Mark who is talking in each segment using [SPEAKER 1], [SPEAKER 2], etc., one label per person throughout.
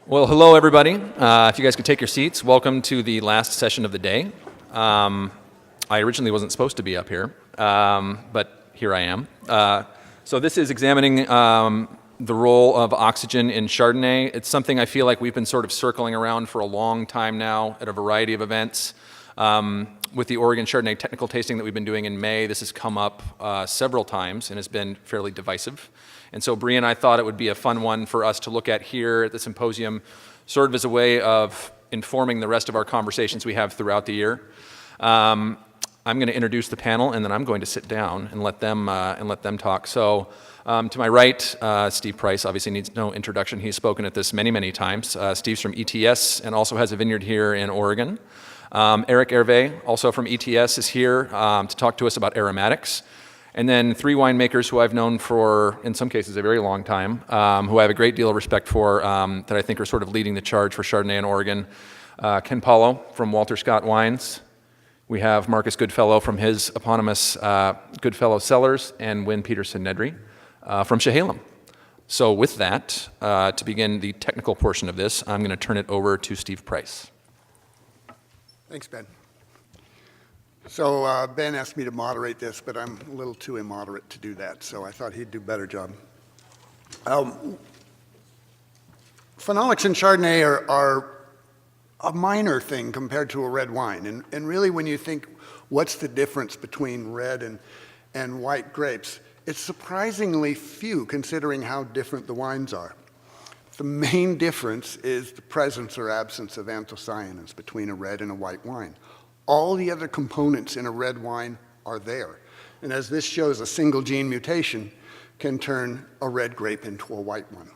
[SPEAKER 1] Well, hello everybody. If you guys could take your seats, welcome to the last session of the day. I originally wasn't supposed to be up here, but here I am. So this is examining the role of oxygen in Chardonnay. It's something I feel like we've been sort of circling around for a long time now at a variety of events. With the Oregon Chardonnay technical tasting that we've been doing in May, this has come up several times and has been fairly divisive. And so Bree and I thought it would be a fun one for us to look at here at the symposium, sort of as a way of informing the rest of our conversations we have throughout the year. I'm going to introduce the panel, and then I'm going to sit down and let them talk. So to my right, Steve Price obviously needs no introduction. He's spoken at this many, many times. Steve's from ETS and also has a vineyard here in Oregon. Eric Herve, also from ETS, is here to talk to us about aromatics. And then three winemakers who I've known for, in some cases, a very long time, who I have a great deal of respect for, that I think are sort of leading the charge for Chardonnay in Oregon. Ken Pahlow from Walter Scott Wines. We have Marcus Goodfellow from his eponymous Goodfellow Cellars, and Wynne Peterson Nedry from Chehalem. So with that, to begin the technical portion of this, I'm going to turn it over to Steve Price.
[SPEAKER 2] Thanks, Ben. So Ben asked me to moderate this, but I'm a little too immoderate to do that, so I thought he'd do a better job. Phenolics in Chardonnay are a minor thing compared to a red wine. And really when you think, what's the difference between red and white grapes, it's surprisingly few considering how different the wines are. The main difference is the presence or absence of anthocyanins between a red and a white wine. All the other components in a red wine are there. And as this shows, a single gene mutation can turn a red grape into a white one.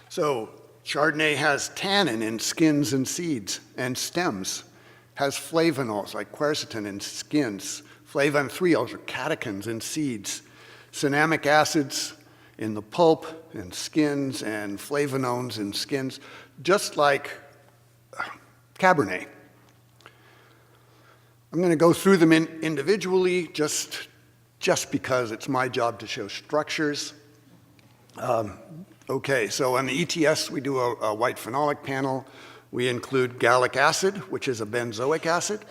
[SPEAKER 2] So Chardonnay has tannin in skins and seeds and stems, has flavonols like quercetin in skins, flavanthriols or catechins in seeds, cinnamic acids in the pulp and skins, and flavonones in skins, just like Cabernet. I'm going to go through them individually just because it's my job to show structures. Okay, so on the ETS, we do a white phenolic panel. We include gallic acid, which is a benzoic acid,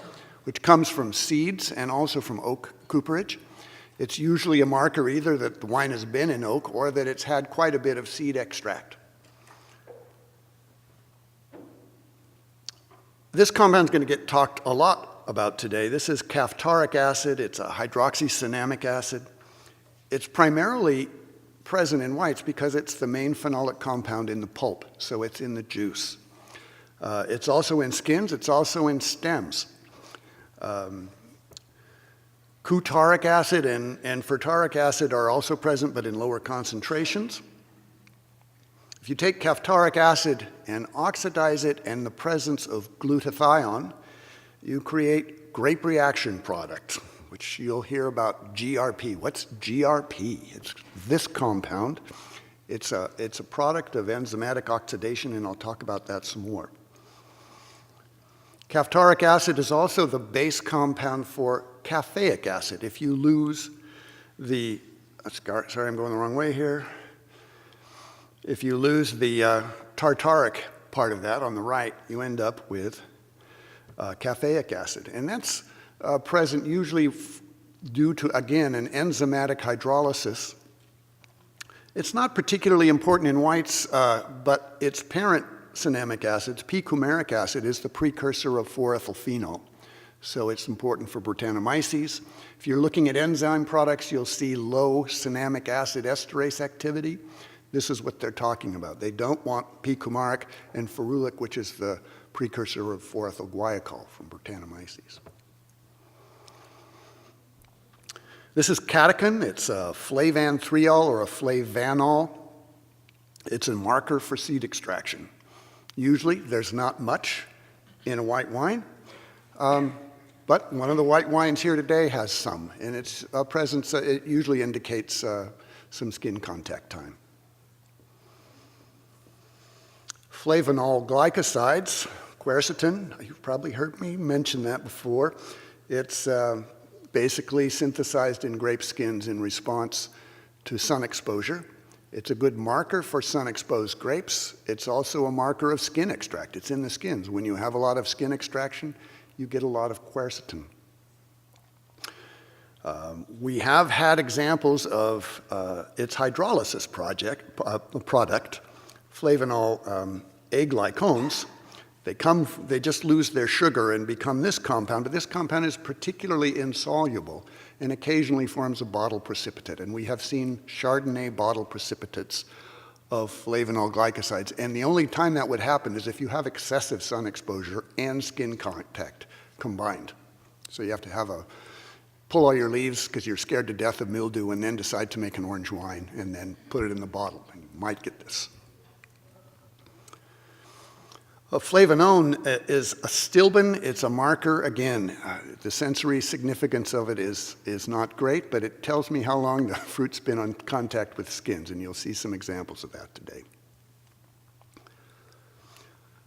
[SPEAKER 2] which comes from seeds and also from oak cooperage. It's usually a marker either that the wine has been in oak or that it's had quite a bit of seed extract. This compound is going to get talked a lot about today. This is caphtoric acid. It's a hydroxycinnamic acid. It's primarily present in whites because it's the main phenolic compound in the pulp, so it's in the juice. It's also in skins. It's also in stems. Glutaric acid and fertaric acid are also present, but in lower concentrations. If you take caphtoric acid and oxidize it in the presence of glutathione, you create grape reaction product, which you'll hear about GRP. What's GRP? It's this compound. It's a product of enzymatic oxidation, and I'll talk about that some more. Caphtoric acid is also the base compound for caffeic acid. If you lose the, sorry, I'm going the wrong way here. If you lose the tartaric part of that on the right, you end up with caffeic acid. And that's present usually due to, again, an enzymatic hydrolysis. It's not particularly important in whites, but its parent cinnamic acids, p-coumaric acid, is the precursor of 4-ethylphenol. So it's important for Brettanomyces. If you're looking at enzyme products, you'll see low cinnamic acid esterase activity. This is what they're talking about. They don't want p-coumaric and ferulic, which is the precursor of 4-ethylguaiacol from Brettanomyces. This is catechin. It's a flavanthriols or a flavanol. It's a marker for seed extraction. Usually there's not much in a white wine, but one of the white wines here today has some, and its presence, it usually indicates some skin contact time. Flavanol glycosides, quercetin, you've probably heard me mention that before. It's basically synthesized in grape skins in response to sun exposure. It's a good marker for sun-exposed grapes. It's also a marker of skin extract. It's in the skins. When you have a lot of skin extraction, you get a lot of quercetin. We have had examples of its hydrolysis product, flavanol aglycones. They just lose their sugar and become this compound, but this compound is particularly insoluble and occasionally forms a bottle precipitate. And we have seen Chardonnay bottle precipitates of flavanol glycosides. And the only time that would happen is if you have excessive sun exposure and skin contact combined. So you have to pull all your leaves because you're scared to death of mildew and then decide to make an orange wine and then put it in the bottle. And you might get this. A flavanone is a stilbin. It's a marker. Again, the sensory significance of it is not great, but it tells me how long the fruit's been on contact with skins, and you'll see some examples of that today.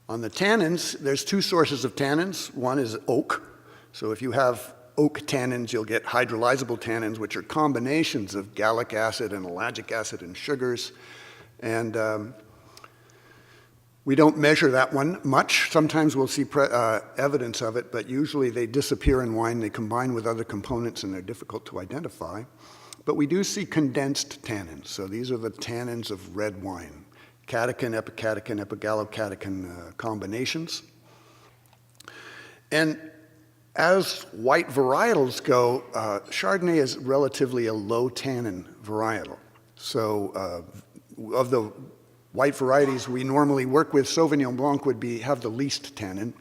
[SPEAKER 2] On the tannins, there's two sources of tannins. One is oak. So if you have oak tannins, you'll get hydrolyzable tannins, which are combinations of gallic acid and ellagic acid and sugars. And we don't measure that one much. Sometimes we'll see evidence of it, but usually they disappear in wine. They combine with other components, and they're difficult to identify. But we do see condensed tannins. So these are the tannins of red wine. Catechin, epicatechin, epigallocatechin combinations. And as white varietals go, Chardonnay is relatively a low tannin varietal. So of the white varieties we normally work with, Sauvignon Blanc would have the least tannin.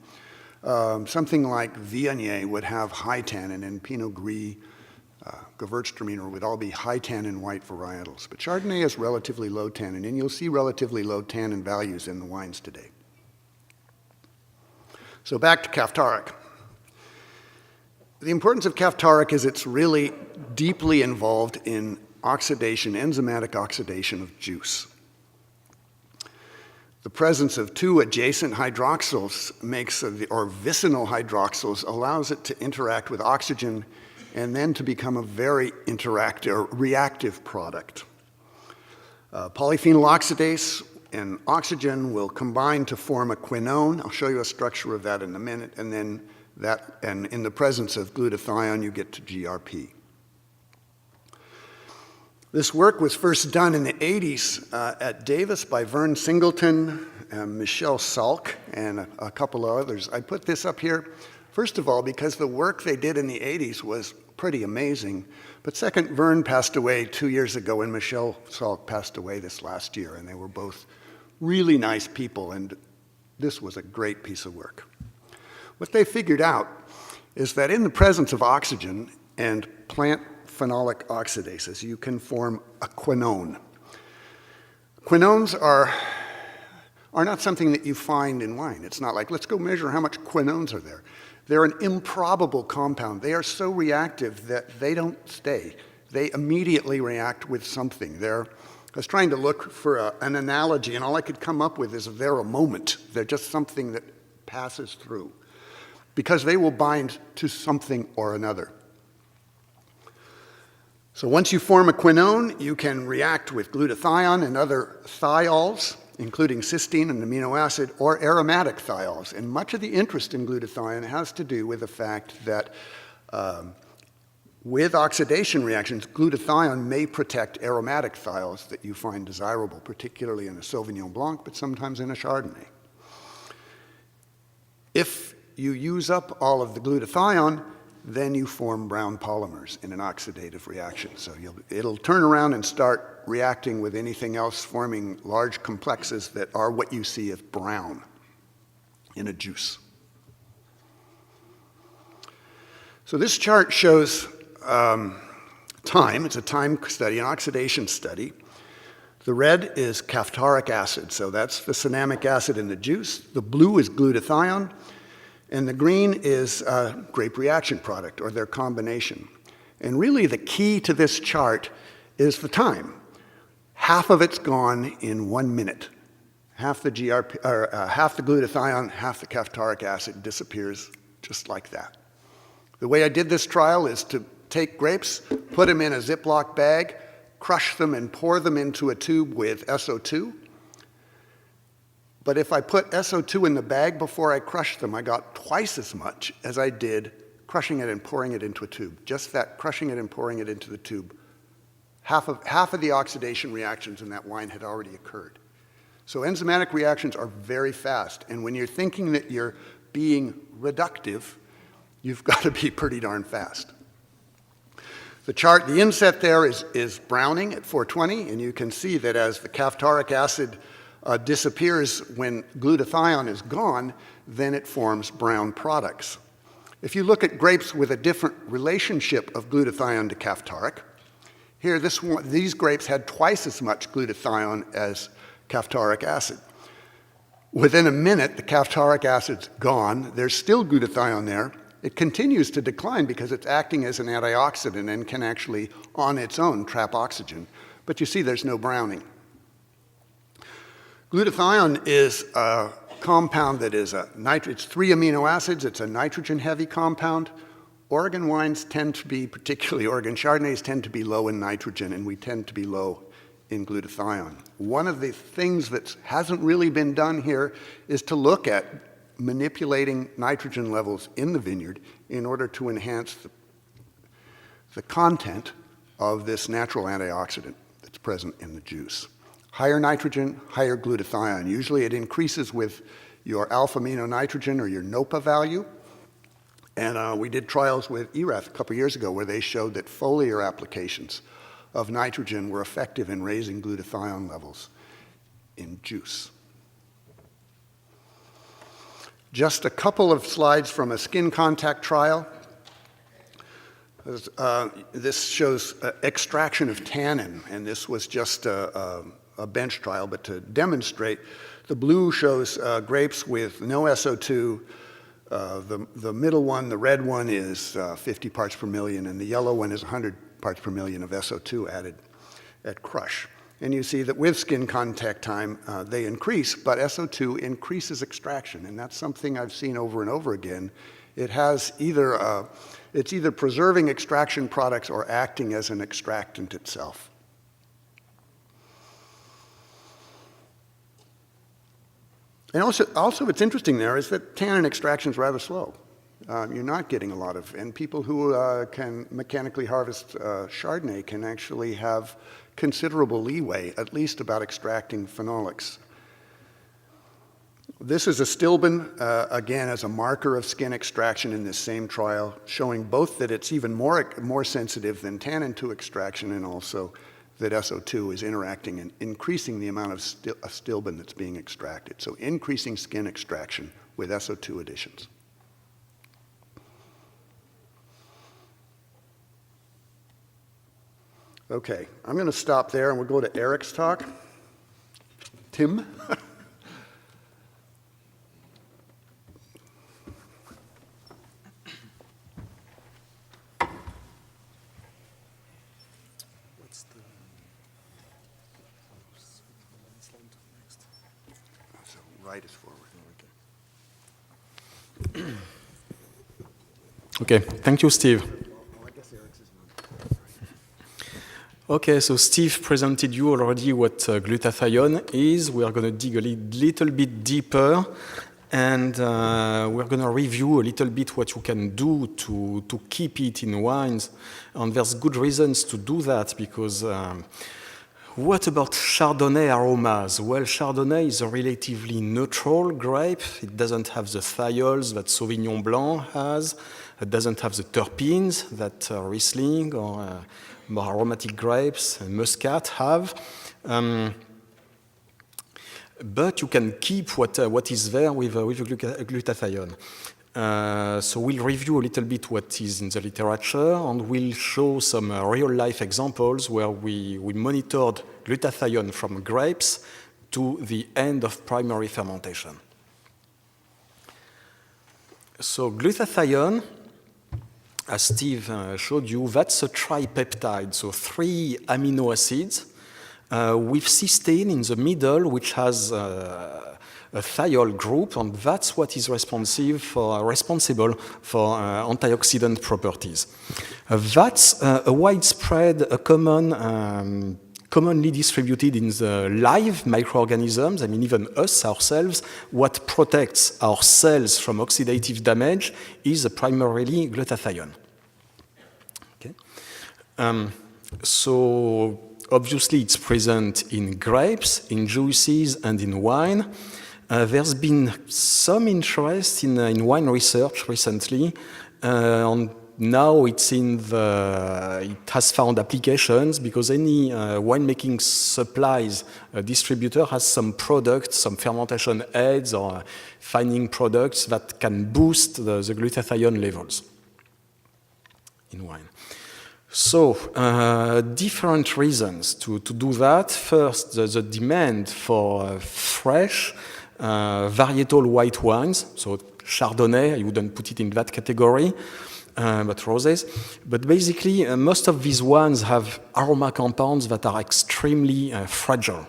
[SPEAKER 2] Something like Viognier would have high tannin, and Pinot Gris, Gewürztraminer would all be high tannin white varietals. But Chardonnay is relatively low tannin, and you'll see relatively low tannin values in the wines today. So back to caphtoric. The importance of caphtoric is it's really deeply involved in oxidation, enzymatic oxidation of juice. The presence of two adjacent hydroxyls or vicinal hydroxyls allows it to interact with oxygen and then to become a very reactive product. Polyphenol oxidase and oxygen will combine to form a quinone. I'll show you a structure of that in a minute, and then in the presence of glutathione, you get to GRP. This work was first done in the 80s at Davis by Vern Singleton, Michel Salk, and a couple of others. I put this up here, first of all, because the work they did in the 80s was pretty amazing. But second, Vern passed away 2 years ago, and Michel Salk passed away this last year, and they were both really nice people, and this was a great piece of work. What they figured out is that in the presence of oxygen and plant phenolic oxidases, you can form a quinone. Quinones are not something that you find in wine. It's not like, let's go measure how much quinones are there. They're an improbable compound. They are so reactive that they don't stay. They immediately react with something. I was trying to look for an analogy, and all I could come up with is they're a moment. They're just something that passes through, because they will bind to something or another. So once you form a quinone, you can react with glutathione and other thiols, including cysteine, an amino acid, or aromatic thiols. And much of the interest in glutathione has to do with the fact that with oxidation reactions, glutathione may protect aromatic thiols that you find desirable, particularly in a Sauvignon Blanc, but sometimes in a Chardonnay. If you use up all of the glutathione, then you form brown polymers in an oxidative reaction. So it'll turn around and start reacting with anything else, forming large complexes that are what you see as brown in a juice. So this chart shows time. It's a time study, an oxidation study. The red is caphtoric acid, so that's the cinnamic acid in the juice. The blue is glutathione. And the green is a grape reaction product, or their combination. And really the key to this chart is the time. Half of it's gone in 1 minute. Half the glutathione, half the caphtoric acid disappears just like that. The way I did this trial is to take grapes, put them in a Ziploc bag, crush them and pour them into a tube with SO2. But if I put SO2 in the bag before I crushed them, I got twice as much as I did crushing it and pouring it into a tube. Just that crushing it and pouring it into the tube. Half of the oxidation reactions in that wine had already occurred. So enzymatic reactions are very fast. And when you're thinking that you're being reductive, you've got to be pretty darn fast. The inset there is browning at 420, and you can see that as the caphtoric acid disappears when glutathione is gone, then it forms brown products. If you look at grapes with a different relationship of glutathione to caphtoric, here these grapes had twice as much glutathione as caphtoric acid. Within a minute, the caphtoric acid's gone. There's still glutathione there. It continues to decline because it's acting as an antioxidant and can actually, on its own, trap oxygen. But you see there's no browning. Glutathione is a compound that is it's 3 amino acids. It's a nitrogen-heavy compound. Oregon wines tend to be, particularly Oregon Chardonnays, tend to be low in nitrogen, and we tend to be low in glutathione. One of the things that hasn't really been done here is to look at manipulating nitrogen levels in the vineyard in order to enhance the content of this natural antioxidant that's present in the juice. Higher nitrogen, higher glutathione. Usually it increases with your alpha-amino-nitrogen or your NOPA value. And we did trials with ERAF a couple years ago where they showed that foliar applications of nitrogen were effective in raising glutathione levels in juice. Just a couple of slides from a skin contact trial. This shows extraction of tannin, and this was just a bench trial, but to demonstrate, the blue shows grapes with no SO2. The middle one, the red one, is 50 parts per million, and the yellow one is 100 parts per million of SO2 added at crush. And you see that with skin contact time, they increase, but SO2 increases extraction, and that's something I've seen over and over again. It has it's either preserving extraction products or acting as an extractant itself. And also what's interesting there is that tannin extraction is rather slow. You're not getting a lot of, and people who can mechanically harvest Chardonnay can actually have considerable leeway, at least about extracting phenolics. This is a stilbin, again, as a marker of skin extraction in this same trial, showing both that it's even more sensitive than tannin to extraction, and also that SO2 is interacting and increasing the amount of stilbin that's being extracted. So increasing skin extraction with SO2 additions. Okay, I'm going to stop there and we'll go to Eric's talk. Tim? So right is forward.
[SPEAKER 3] Okay, thank you, Steve. Okay, so Steve presented you already what glutathione is. We are going to dig a little bit deeper, and we're going to review a little bit what you can do to keep it in wines. And there's good reasons to do that, because what about Chardonnay aromas? Well, Chardonnay is a relatively neutral grape. It doesn't have the thiols that Sauvignon Blanc has. It doesn't have the terpenes that Riesling or more aromatic grapes and Muscat have. But you can keep what is there with glutathione. So we'll review a little bit what is in the literature, and we'll show some real-life examples where we monitored glutathione from grapes to the end of primary fermentation. So glutathione, as Steve showed you, that's a tripeptide, so 3 amino acids with cysteine in the middle, which has a thiol group, and that's what is responsible for antioxidant properties. That's a widespread, commonly distributed in the live microorganisms. I mean, even us, ourselves, what protects our cells from oxidative damage is primarily glutathione. Okay. So obviously it's present in grapes, in juices, and in wine. There's been some interest in wine research recently. Now it has found applications because any winemaking supplies distributor has some products, some fermentation aids or fining products that can boost the glutathione levels in wine. So, different reasons to do that. First, the demand for fresh, varietal white wines. So, Chardonnay, I wouldn't put it in that category, but rosés. But basically, most of these wines have aroma compounds that are extremely fragile.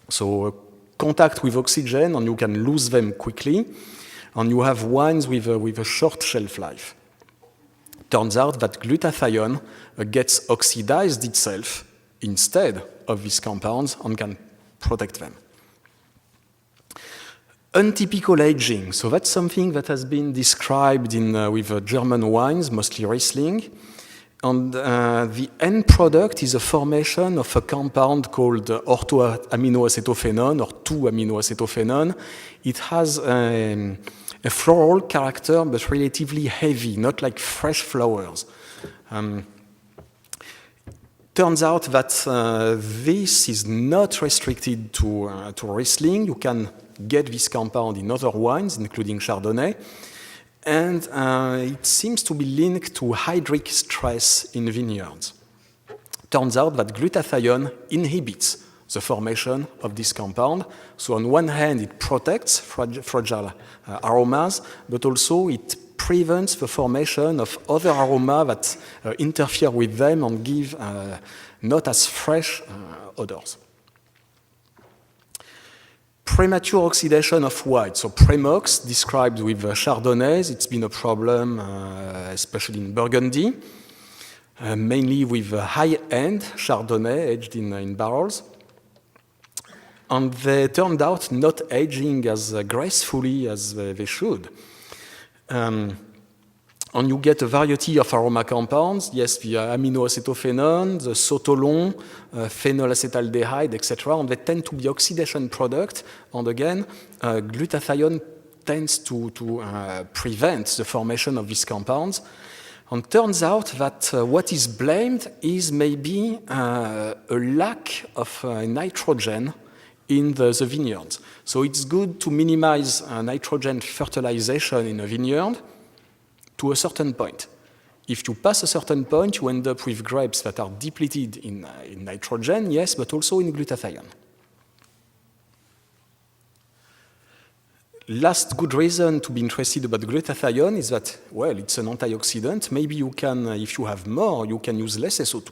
[SPEAKER 3] So, contact with oxygen, and you can lose them quickly. And you have wines with a short shelf life. Turns out that glutathione gets oxidized itself instead of these compounds and can protect them. Untypical aging, so that's something that has been described with German wines, mostly Riesling. And the end product is a formation of a compound called orthoaminoacetophenone or 2-aminoacetophenone. It has a floral character, but relatively heavy, not like fresh flowers. Turns out that this is not restricted to Riesling. You can get this compound in other wines, including Chardonnay. And it seems to be linked to hydric stress in vineyards. Turns out that glutathione inhibits the formation of this compound. So on one hand, it protects fragile aromas, but also it prevents the formation of other aromas that interfere with them and give not as fresh odors. Premature oxidation of white, so premox, described with Chardonnays. It's been a problem, especially in Burgundy, mainly with high-end Chardonnay aged in barrels. And they turned out not aging as gracefully as they should. And you get a variety of aroma compounds. Yes, the aminoacetophenone, the sotolon, phenylacetaldehyde, etc. And they tend to be oxidation products. And again, glutathione tends to prevent the formation of these compounds. And turns out that what is blamed is maybe a lack of nitrogen in the vineyards. So it's good to minimize nitrogen fertilization in a vineyard to a certain point. If you pass a certain point, you end up with grapes that are depleted in nitrogen, yes, but also in glutathione. Last good reason to be interested about glutathione is that, well, it's an antioxidant. Maybe you can, if you have more, you can use less SO2.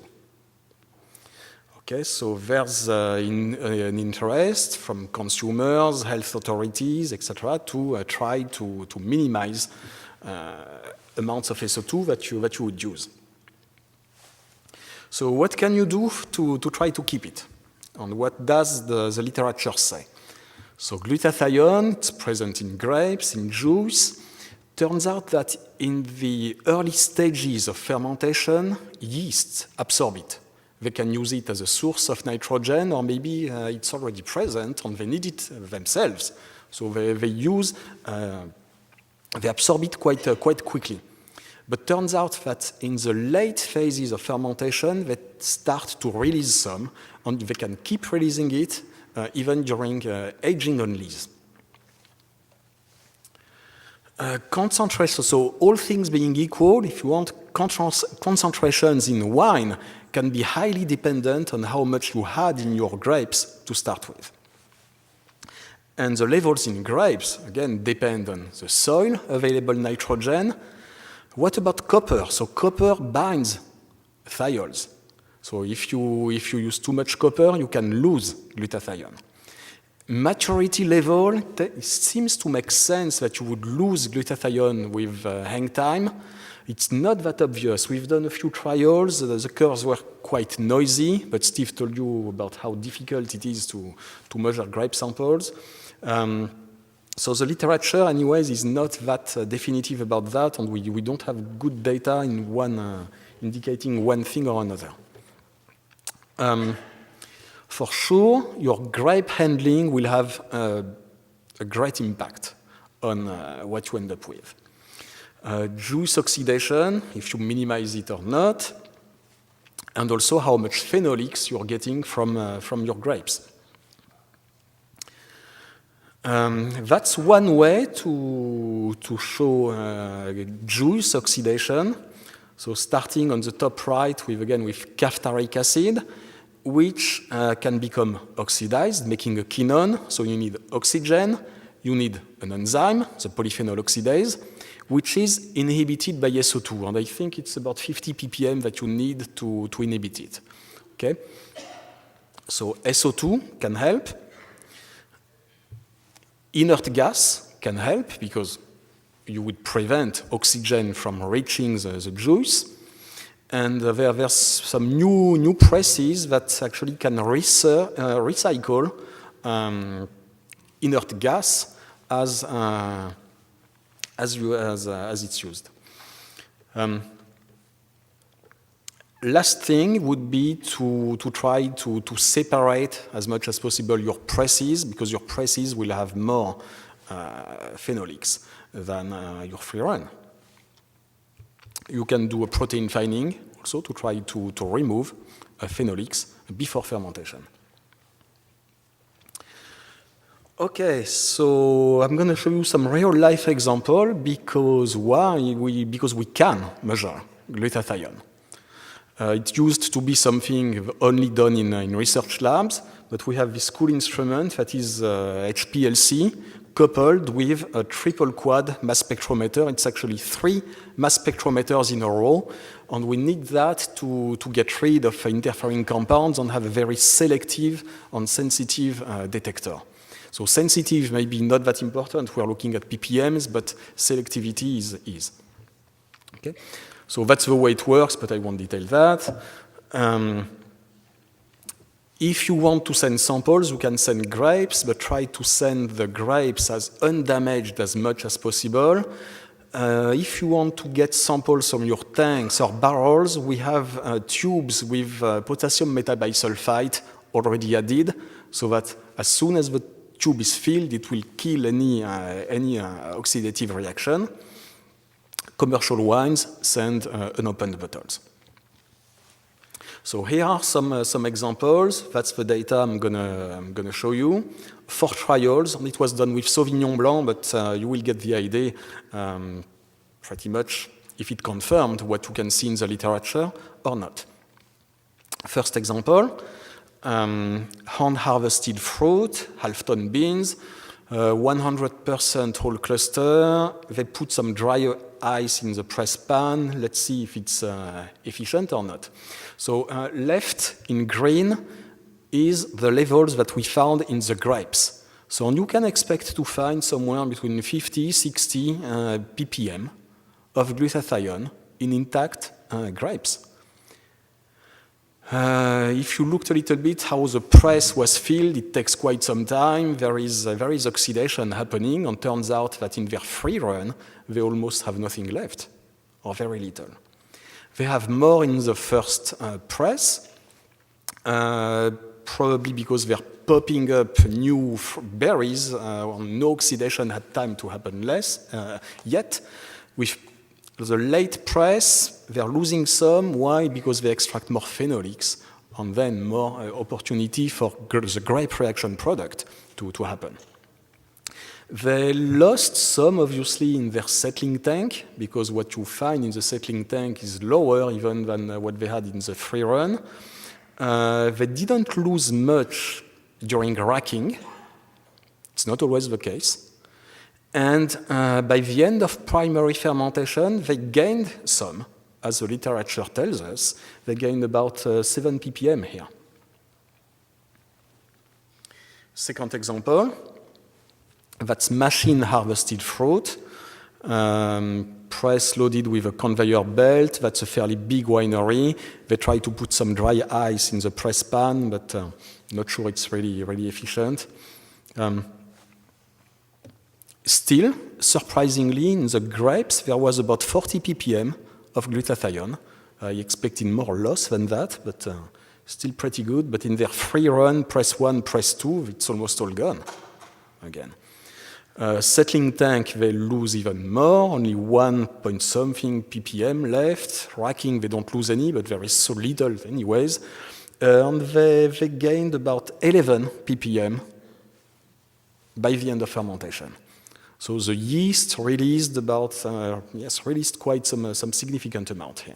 [SPEAKER 3] Okay, so there's an interest from consumers, health authorities, etc., to try to minimize amounts of SO2 that you would use. So what can you do to try to keep it? And what does the literature say? So glutathione, it's present in grapes, in juice. Turns out that in the early stages of fermentation, yeasts absorb it. They can use it as a source of nitrogen, or maybe it's already present and they need it themselves. So they absorb it quite quickly. But turns out that in the late phases of fermentation, they start to release some, and they can keep releasing it even during aging on lees. Concentration, so all things being equal, if you want, concentrations in wine can be highly dependent on how much you had in your grapes to start with. And the levels in grapes, again, depend on the soil, available nitrogen. What about copper? So copper binds thiols. So if you use too much copper, you can lose glutathione. Maturity level, it seems to make sense that you would lose glutathione with hang time. It's not that obvious. We've done a few trials. The curves were quite noisy, but Steve told you about how difficult it is to measure grape samples. So the literature, anyways, is not that definitive about that, and we don't have good data in indicating one thing or another. For sure, your grape handling will have a great impact on what you end up with. Juice oxidation, if you minimize it or not, and also how much phenolics you're getting from your grapes. That's one way to show juice oxidation. So starting on the top right with caphtoric acid, which can become oxidized, making a quinone. So you need oxygen, you need an enzyme, the polyphenol oxidase, which is inhibited by SO2. And I think it's about 50 ppm that you need to inhibit it. Okay? So SO2 can help. Inert gas can help because you would prevent oxygen from reaching the juice. And there's some new presses that actually can recycle inert gas as it's used. Last thing would be to try to separate as much as possible your presses, because your presses will have more phenolics than your free run. You can do a protein fining also to try to remove phenolics before fermentation. Okay, so I'm going to show you some real-life example because we can measure glutathione. It used to be something only done in research labs, but we have this cool instrument that is HPLC coupled with a triple quad mass spectrometer. It's actually 3 mass spectrometers in a row, and we need that to get rid of interfering compounds and have a very selective and sensitive detector. So sensitive may be not that important. We're looking at ppms, but selectivity is. Okay? So that's the way it works, but I won't detail that. If you want to send samples, you can send grapes, but try to send the grapes as undamaged as much as possible. If you want to get samples from your tanks or barrels, we have tubes with potassium metabisulfite already added, so that as soon as the tube is filled, it will kill any oxidative reaction. Commercial wines send unopened bottles. So here are some examples. That's the data I'm gonna show you. 4 trials, and it was done with Sauvignon Blanc, but you will get the idea pretty much if it confirmed what you can see in the literature or not. First example, hand-harvested fruit, half-ton beans, 100% whole cluster. They put some dry ice in the press pan. Let's see if it's efficient or not. So left in green is the levels that we found in the grapes. So you can expect to find somewhere between 50, 60 ppm of glutathione in intact grapes. If you looked a little bit how the press was filled, it takes quite some time. There is oxidation happening, and turns out that in their free run, they almost have nothing left, or very little. They have more in the first press, probably because they're popping up new berries, no oxidation had time to happen yet. With the late press, they're losing some. Why? Because they extract more phenolics, and then more opportunity for the grape reaction product to happen. They lost some, obviously, in their settling tank, because what you find in the settling tank is lower even than what they had in the free run. They didn't lose much during racking. It's not always the case. And by the end of primary fermentation, they gained some, as the literature tells us, they gain about 7 ppm here. Second example, that's machine-harvested fruit, press loaded with a conveyor belt. That's a fairly big winery. They try to put some dry ice in the press pan, but not sure it's really efficient. Still, surprisingly, in the grapes, there was about 40 ppm of glutathione. I expected more loss than that, but still pretty good. But in their free run, press 1, press 2, it's almost all gone again. Settling tank, they lose even more, only 1 point something ppm left. Racking, they don't lose any, but there is so little anyways. And they gained about 11 ppm by the end of fermentation. So the yeast released released quite some significant amount here.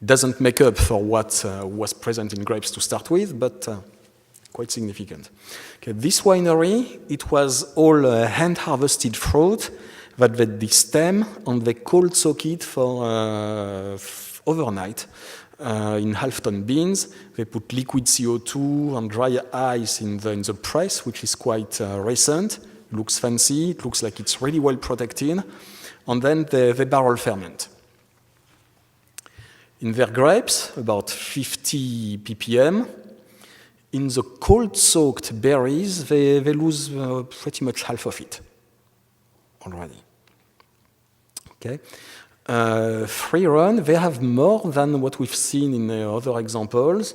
[SPEAKER 3] It doesn't make up for what was present in grapes to start with, but quite significant. Okay, this winery, it was all hand-harvested fruit that they destem and they cold soak it for overnight in half-ton beans. They put liquid CO2 and dry ice in the press, which is quite recent. It looks fancy. It looks like it's really well protected. And then they barrel ferment. In their grapes, about 50 ppm. In the cold-soaked berries, they lose pretty much half of it already. Okay. Free run, they have more than what we've seen in other examples.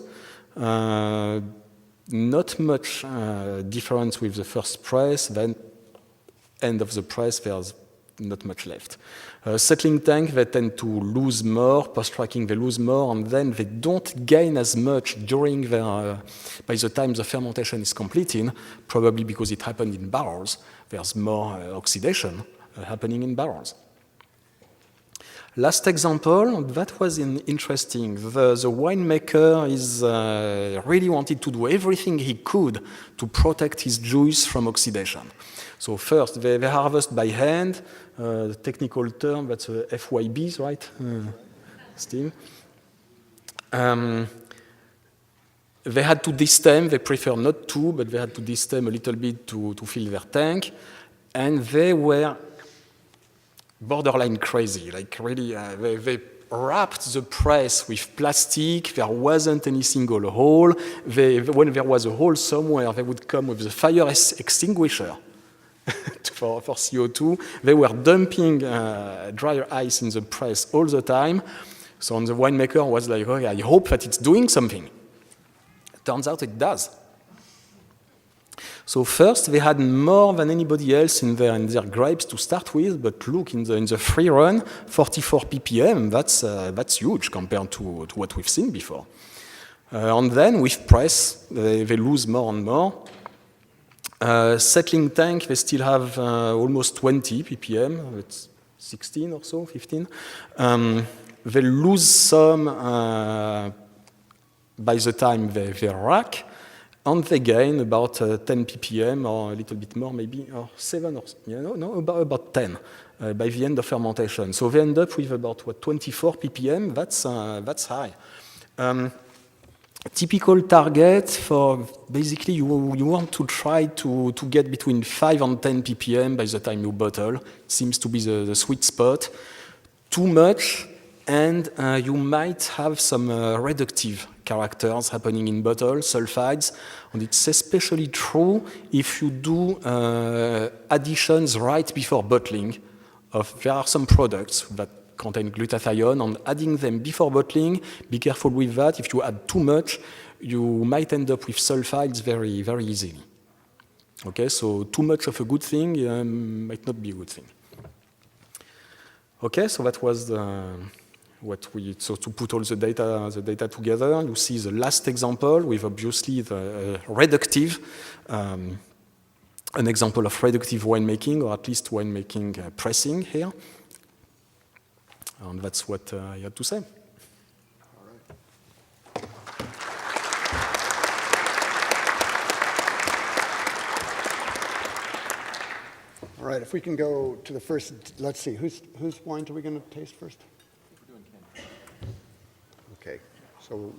[SPEAKER 3] Not much difference with the first press. Then, end of the press, there's not much left. Settling tank, they tend to lose more. Post-tracking, they lose more, and then they don't gain as much during their. By the time the fermentation is completed, probably because it happened in barrels, there's more oxidation happening in barrels. Last example, that was interesting. The winemaker really wanted to do everything he could to protect his juice from oxidation. So first, they harvest by hand. The technical term, that's FYBs, right, Steve? They had to destem. They prefer not to, but they had to destem a little bit to fill their tank. And they were borderline crazy, like really, they wrapped the press with plastic. There wasn't any single hole. When there was a hole somewhere, they would come with the fire extinguisher for CO2. They were dumping dry ice in the press all the time. So the winemaker was like, okay, I hope that it's doing something. Turns out it does. So first, they had more than anybody else in their grapes to start with, but look, in the free run, 44 ppm, that's huge compared to what we've seen before. And then with press, they lose more and more. Settling tank, they still have almost 20 ppm, it's 16 or so, 15. They lose some by the time they rack. And they gain about 10 ppm or a little bit more, maybe, or 7 or about 10 by the end of fermentation. So they end up with about 24 ppm. That's high. Typical target for basically you want to try to get between 5 and 10 ppm by the time you bottle. It seems to be the sweet spot. Too much, and you might have some reductive characters happening in bottles, sulfides, and it's especially true if you do additions right before bottling. There are some products that contain glutathione, and adding them before bottling, be careful with that. If you add too much, you might end up with sulfides very, very easily. Okay, so too much of a good thing might not be a good thing. Okay, so that was so to put all the data together, you see the last example with obviously the reductive, an example of reductive winemaking, or at least winemaking pressing here. And that's what I had to say.
[SPEAKER 2] All right, if we can go to the first, let's see, whose wines are we going to taste first? So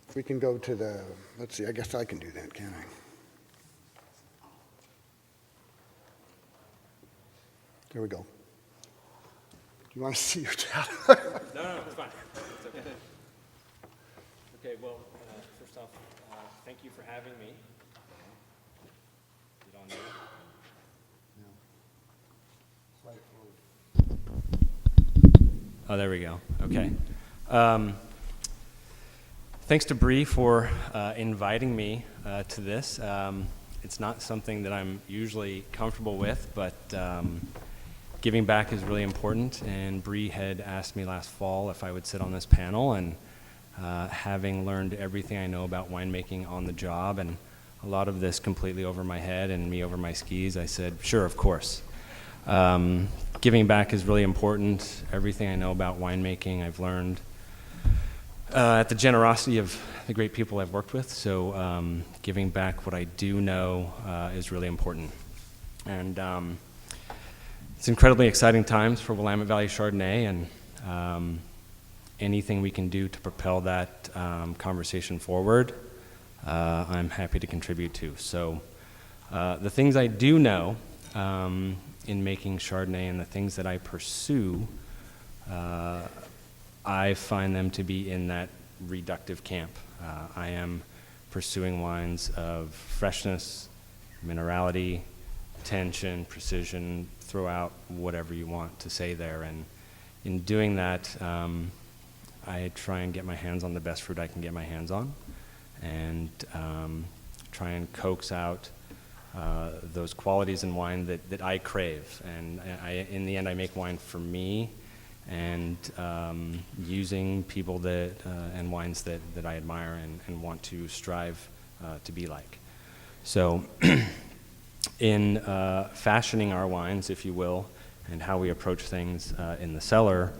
[SPEAKER 2] if we can go to the, let's see, I guess I can do that, can't I? There we go. Do you want to see your data?
[SPEAKER 4] No, it's fine. It's okay. Okay, well, first off, thank you for having me. Get on there. Oh, there we go. Okay. Thanks to Bree for inviting me to this. It's not something that I'm usually comfortable with, but giving back is really important, and Bree had asked me last fall if I would sit on this panel, and having learned everything I know about winemaking on the job, and a lot of this completely over my head and me over my skis, I said, sure, of course. Giving back is really important. Everything I know about winemaking I've learned at the generosity of the great people I've worked with, so giving back what I do know is really important. And it's incredibly exciting times for Willamette Valley Chardonnay, and anything we can do to propel that conversation forward, I'm happy to contribute to. So the things I do know in making Chardonnay and the things that I pursue, I find them to be in that reductive camp. I am pursuing wines of freshness, minerality, tension, precision, throw out whatever you want to say there. And in doing that, I try and get my hands on the best fruit I can get my hands on, and try and coax out those qualities in wine that I crave. And in the end, I make wine for me, and using people that and wines that I admire and want to strive to be like. So in fashioning our wines, if you will, and how we approach things in the cellar,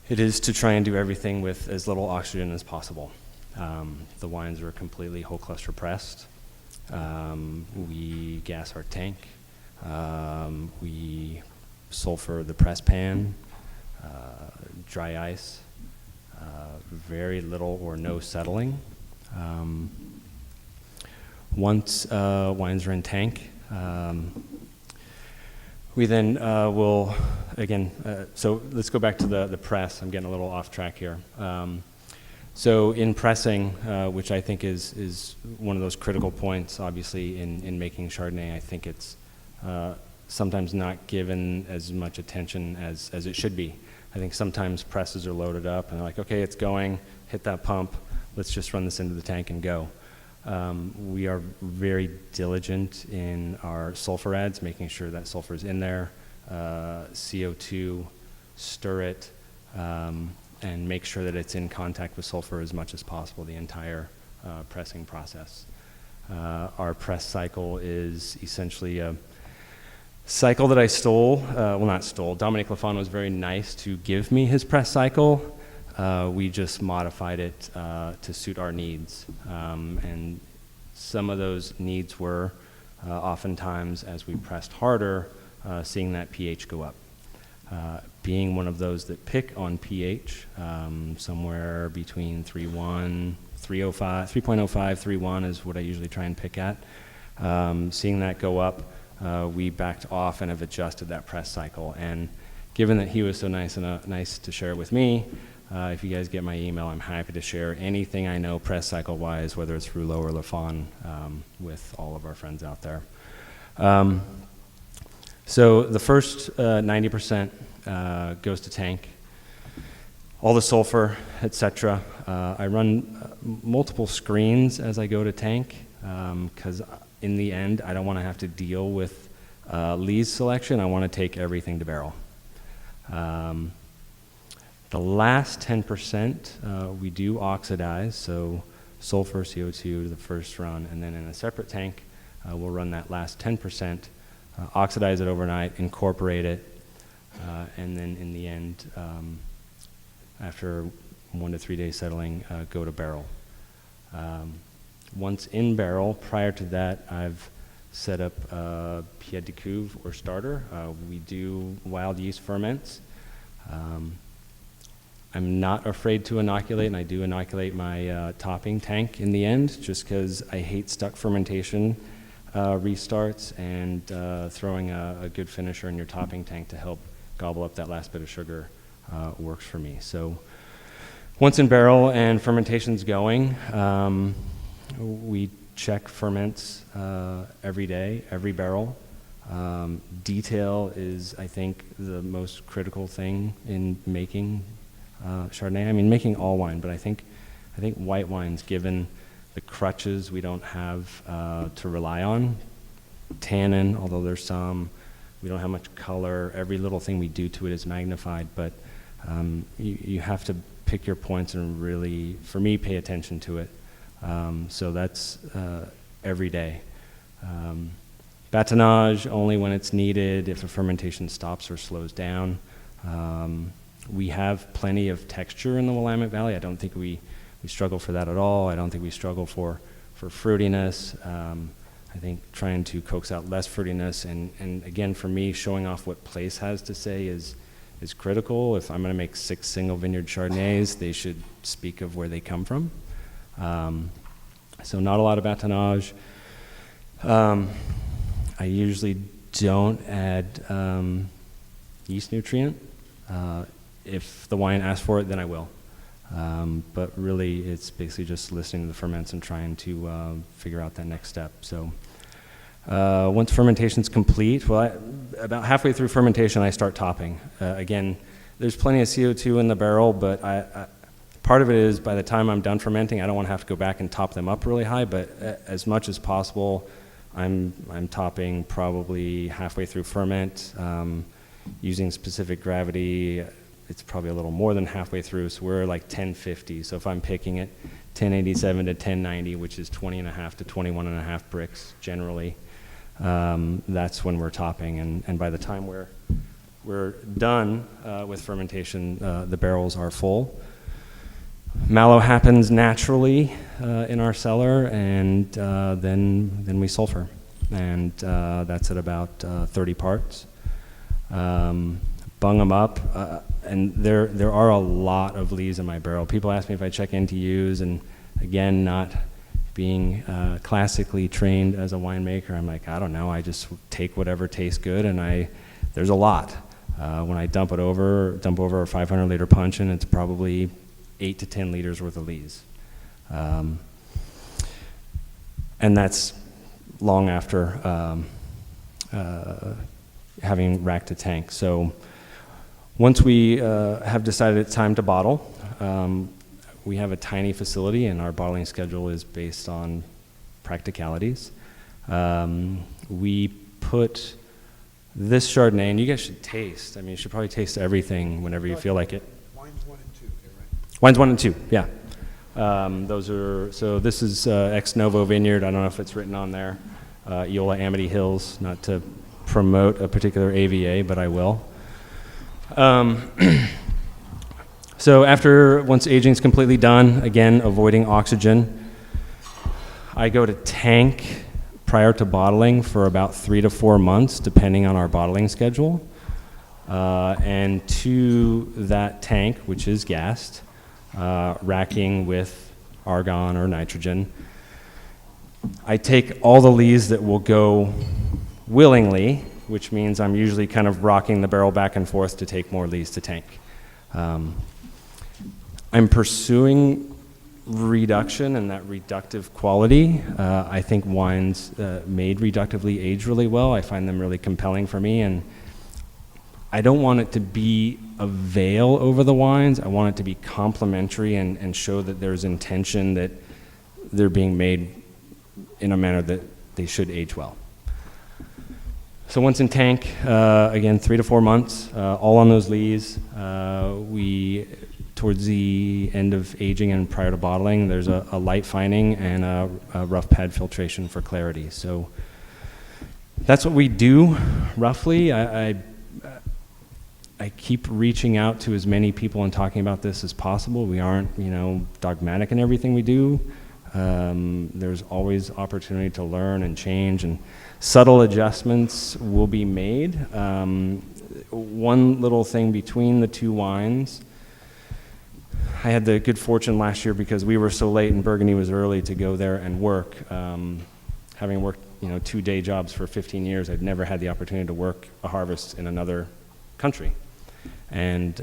[SPEAKER 4] it is to try and do everything with as little oxygen as possible. The wines are completely whole cluster pressed. We gas our tank. We sulfur the press pan, dry ice, very little or no settling. Once wines are in tank, we then will, again, so let's go back to the press. I'm getting a little off track here. So in pressing, which I think is one of those critical points, obviously, in making Chardonnay, I think it's sometimes not given as much attention as it should be. I think sometimes presses are loaded up and they're like, okay, it's going, hit that pump, let's just run this into the tank and go. We are very diligent in our sulfur adds, making sure that sulfur is in there, CO2, stir it, and make sure that it's in contact with sulfur as much as possible the entire pressing process. Our press cycle is essentially a cycle that I stole, well not stole, Dominique Lafon was very nice to give me his press cycle. We just modified it to suit our needs. And some of those needs were oftentimes, as we pressed harder, seeing that pH go up. Being one of those that pick on pH, somewhere between 3.1, 3.05, 3.1 is what I usually try and pick at. Seeing that go up, we backed off and have adjusted that press cycle. And given that he was so nice to share it with me, if you guys get my email, I'm happy to share anything I know press cycle-wise, whether it's Rouleau or Lafon, with all of our friends out there. So the first 90% goes to tank. All the sulfur, etc. I run multiple screens as I go to tank, because in the end, I don't want to have to deal with lees selection. I want to take everything to barrel. The last 10% we do oxidize, so sulfur, CO2 the first run, and then in a separate tank, we'll run that last 10%, oxidize it overnight, incorporate it, and then in the end, after 1 to 3 days settling, go to barrel. Once in barrel, prior to that, I've set up pied de cuve or starter. We do wild yeast ferments. I'm not afraid to inoculate, and I do inoculate my topping tank in the end, just because I hate stuck fermentation restarts, and throwing a good finisher in your topping tank to help gobble up that last bit of sugar works for me. So once in barrel and fermentation's going, we check ferments every day, every barrel. Detail is, I think, the most critical thing in making Chardonnay. I mean, making all wine, but I think white wines, given the crutches we don't have to rely on, tannin, although there's some, we don't have much color. Every little thing we do to it is magnified, but you have to pick your points and really, for me, pay attention to it. So that's every day. Batonnage only when it's needed, if a fermentation stops or slows down. We have plenty of texture in the Willamette Valley. I don't think we struggle for that at all. I don't think we struggle for fruitiness. I think trying to coax out less fruitiness, and again, for me, showing off what place has to say is critical. If I'm going to make 6 single vineyard Chardonnays, they should speak of where they come from. So not a lot of batonnage. I usually don't add yeast nutrient. If the wine asks for it, then I will. But really, it's basically just listening to the ferments and trying to figure out that next step. So once fermentation's complete, about halfway through fermentation, I start topping. Again, there's plenty of CO2 in the barrel, but part of it is by the time I'm done fermenting, I don't want to have to go back and top them up really high, but as much as possible, I'm topping probably halfway through ferment, using specific gravity. It's probably a little more than halfway through, so we're like 1050. So if I'm picking it, 1087 to 1090, which is 20 and a half to 21 and a half bricks generally, that's when we're topping. And by the time we're done with fermentation, the barrels are full. Mallow happens naturally in our cellar, and then we sulfur, and that's at about 30 parts. Bung them up, and there are a lot of lees in my barrel. People ask me if I check NTUs, and again, not being classically trained as a winemaker, I'm like, I don't know, I just take whatever tastes good, and there's a lot. When I dump over a 500 liter punch, and it's probably 8 to 10 liters worth of lees. And that's long after having racked a tank. So once we have decided it's time to bottle, we have a tiny facility, and our bottling schedule is based on practicalities. We put this Chardonnay, and you guys should taste. I mean, you should probably taste everything whenever you feel like it.
[SPEAKER 2] Wine's 1 and 2, right?
[SPEAKER 4] Wine's 1 and 2, yeah. So this is Ex Novo Vineyard. I don't know if it's written on there. Eola Amity Hills, not to promote a particular AVA, but I will. So once aging's completely done, again, avoiding oxygen, I go to tank prior to bottling for about 3 to 4 months, depending on our bottling schedule. And to that tank, which is gassed, racking with argon or nitrogen, I take all the lees that will go willingly, which means I'm usually kind of rocking the barrel back and forth to take more lees to tank. I'm pursuing reduction and that reductive quality. I think wines made reductively age really well. I find them really compelling for me, and I don't want it to be a veil over the wines. I want it to be complementary and show that there's intention that they're being made in a manner that they should age well. So once in tank, again, 3 to 4 months, all on those lees. Towards the end of aging and prior to bottling, there's a light fining and a rough pad filtration for clarity. So that's what we do, roughly. I keep reaching out to as many people and talking about this as possible. We aren't, dogmatic in everything we do. There's always opportunity to learn and change, and subtle adjustments will be made. One little thing between the two wines I had the good fortune last year because we were so late and Burgundy was early to go there and work. Having worked 2 day jobs for 15 years, I'd never had the opportunity to work a harvest in another country. And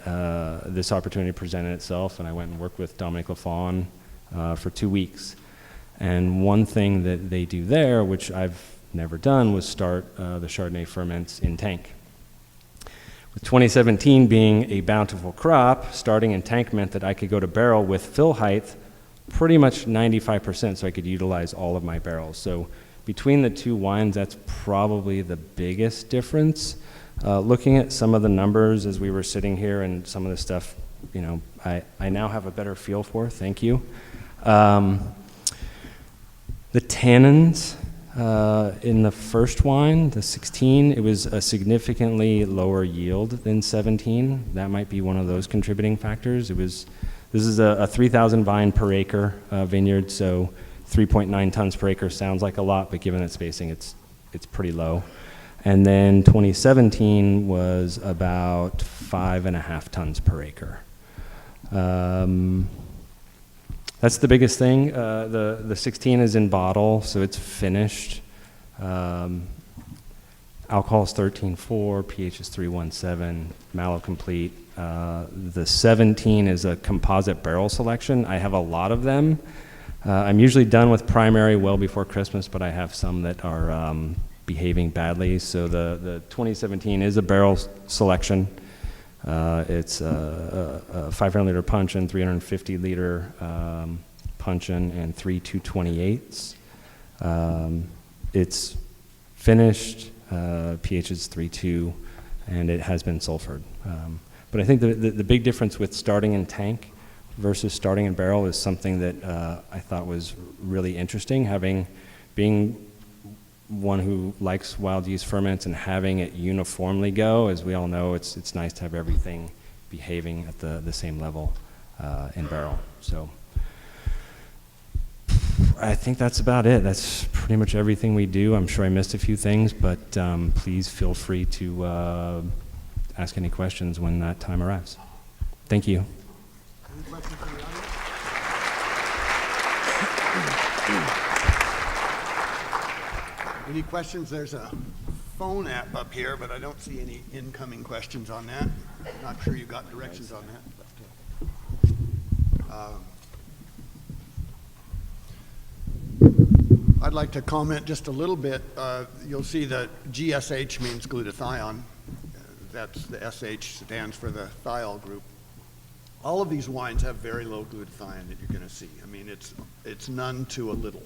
[SPEAKER 4] this opportunity presented itself, and I went and worked with Dominic Lafon for 2 weeks. And one thing that they do there, which I've never done, was start the Chardonnay ferments in tank. With 2017 being a bountiful crop, starting in tank meant that I could go to barrel with fill height pretty much 95%, so I could utilize all of my barrels. So between the two wines, that's probably the biggest difference. Looking at some of the numbers as we were sitting here and some of the stuff, I now have a better feel for, thank you. The tannins in the first wine, the 16, it was a significantly lower yield than 17. That might be one of those contributing factors. This is a 3,000 vine per acre vineyard, so 3.9 tons per acre sounds like a lot, but given that spacing, it's pretty low. And then 2017 was about 5.5 tons per acre. That's the biggest thing. The 16 is in bottle, so it's finished. Alcohol is 13.4, pH is 3.17, mallow complete. The 17 is a composite barrel selection. I have a lot of them. I'm usually done with primary well before Christmas, but I have some that are behaving badly. So the 2017 is a barrel selection. It's a 500 liter puncheon, 350 liter puncheon, and 3 228s. It's finished, pH is 3.2, and it has been sulfured. But I think the big difference with starting in tank versus starting in barrel is something that I thought was really interesting, being one who likes wild yeast ferments and having it uniformly go. As we all know, it's nice to have everything behaving at the same level in barrel. So I think that's about it. That's pretty much everything we do. I'm sure I missed a few things, but please feel free to ask any questions when that time arrives. Thank you.
[SPEAKER 2] Any questions from the audience? Any questions? There's a phone app up here, but I don't see any incoming questions on that. I'm not sure you got directions on that. But, I'd like to comment just a little bit. You'll see that GSH means glutathione. That's the SH stands for the thiol group. All of these wines have very low glutathione that you're going to see. I mean, it's none to a little.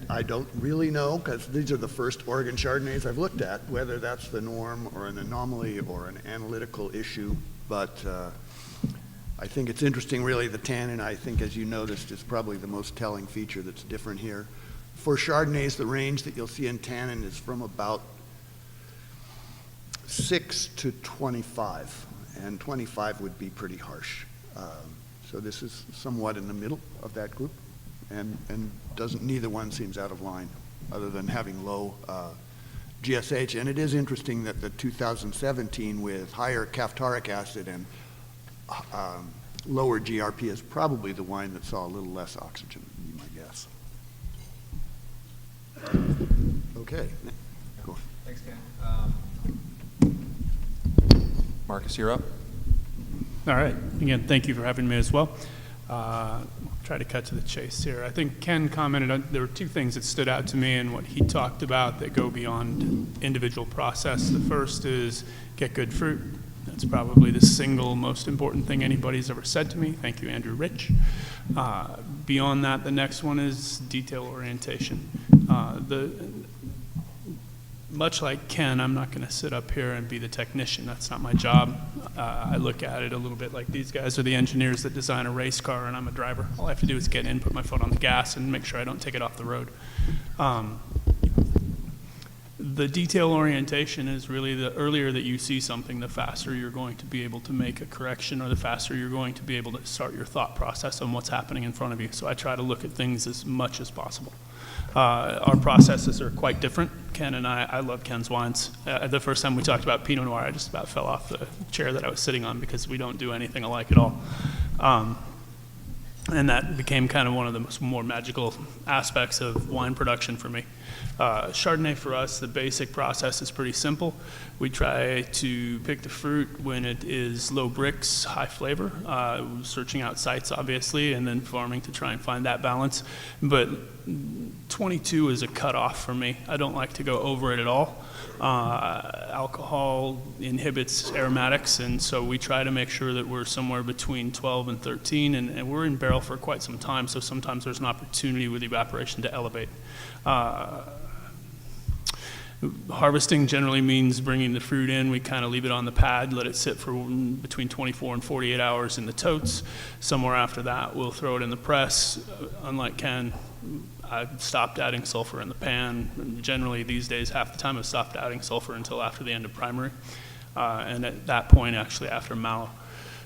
[SPEAKER 2] I don't really know, because these are the first Oregon Chardonnays I've looked at, whether that's the norm or an anomaly or an analytical issue, but I think it's interesting, really. The tannin, I think, as you noticed, is probably the most telling feature that's different here. For Chardonnays, the range that you'll see in tannin is from about 6 to 25, and 25 would be pretty harsh. So this is somewhat in the middle of that group, and neither one seems out of line, other than having low GSH. And it is interesting that the 2017 with higher caphtoric acid and lower GRP is probably the wine that saw a little less oxygen, would be my guess. Okay, go on.
[SPEAKER 1] Thanks, Ken. Marcus, you're up.
[SPEAKER 5] All right. Again, thank you for having me as well. I'll try to cut to the chase here. I think Ken commented on, there were two things that stood out to me in what he talked about that go beyond individual process. The first is get good fruit. That's probably the single most important thing anybody's ever said to me. Thank you, Andrew Rich. Beyond that, the next one is detail orientation. Much like Ken, I'm not going to sit up here and be the technician. That's not my job. I look at it a little bit like these guys are the engineers that design a race car, and I'm a driver. All I have to do is get in, put my foot on the gas, and make sure I don't take it off the road. The detail orientation is really the earlier that you see something, the faster you're going to be able to make a correction, or the faster you're going to be able to start your thought process on what's happening in front of you. So I try to look at things as much as possible. Our processes are quite different. Ken and I love Ken's wines. The first time we talked about Pinot Noir, I just about fell off the chair that I was sitting on because we don't do anything alike at all. And that became kind of one of the more magical aspects of wine production for me. Chardonnay for us, the basic process is pretty simple. We try to pick the fruit when it is low bricks, high flavor, searching out sites obviously, and then farming to try and find that balance. But 22 is a cutoff for me. I don't like to go over it at all. Alcohol inhibits aromatics, and so we try to make sure that we're somewhere between 12 and 13, and we're in barrel for quite some time, so sometimes there's an opportunity with evaporation to elevate. Harvesting generally means bringing the fruit in. We kind of leave it on the pad, let it sit for between 24 and 48 hours in the totes. Somewhere after that, we'll throw it in the press. Unlike Ken, I've stopped adding sulfur in the pan. Generally, these days, half the time I've stopped adding sulfur until after the end of primary, and at that point, actually, after mallow.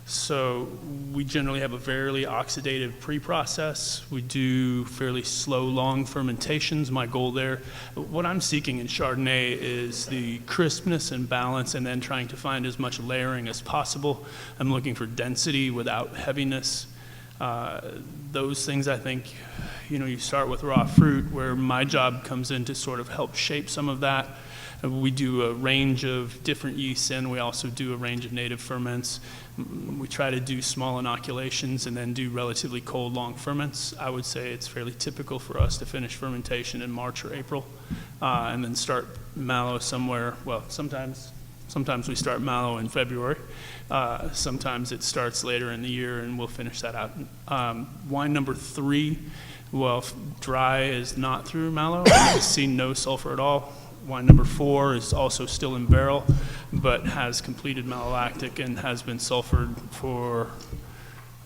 [SPEAKER 5] So we generally have a fairly oxidative pre-process. We do fairly slow, long fermentations. My goal there, what I'm seeking in Chardonnay is the crispness and balance, and then trying to find as much layering as possible. I'm looking for density without heaviness. Those things, I think, you start with raw fruit, where my job comes in to sort of help shape some of that. We do a range of different yeasts, and we also do a range of native ferments. We try to do small inoculations and then do relatively cold, long ferments. I would say it's fairly typical for us to finish fermentation in March or April, and then start mallow somewhere. Well, sometimes we start mallow in February. Sometimes it starts later in the year, and we'll finish that out. Wine number 3, well, dry is not through mallow. I've seen no sulfur at all. Wine number 4 is also still in barrel, but has completed malolactic and has been sulfured for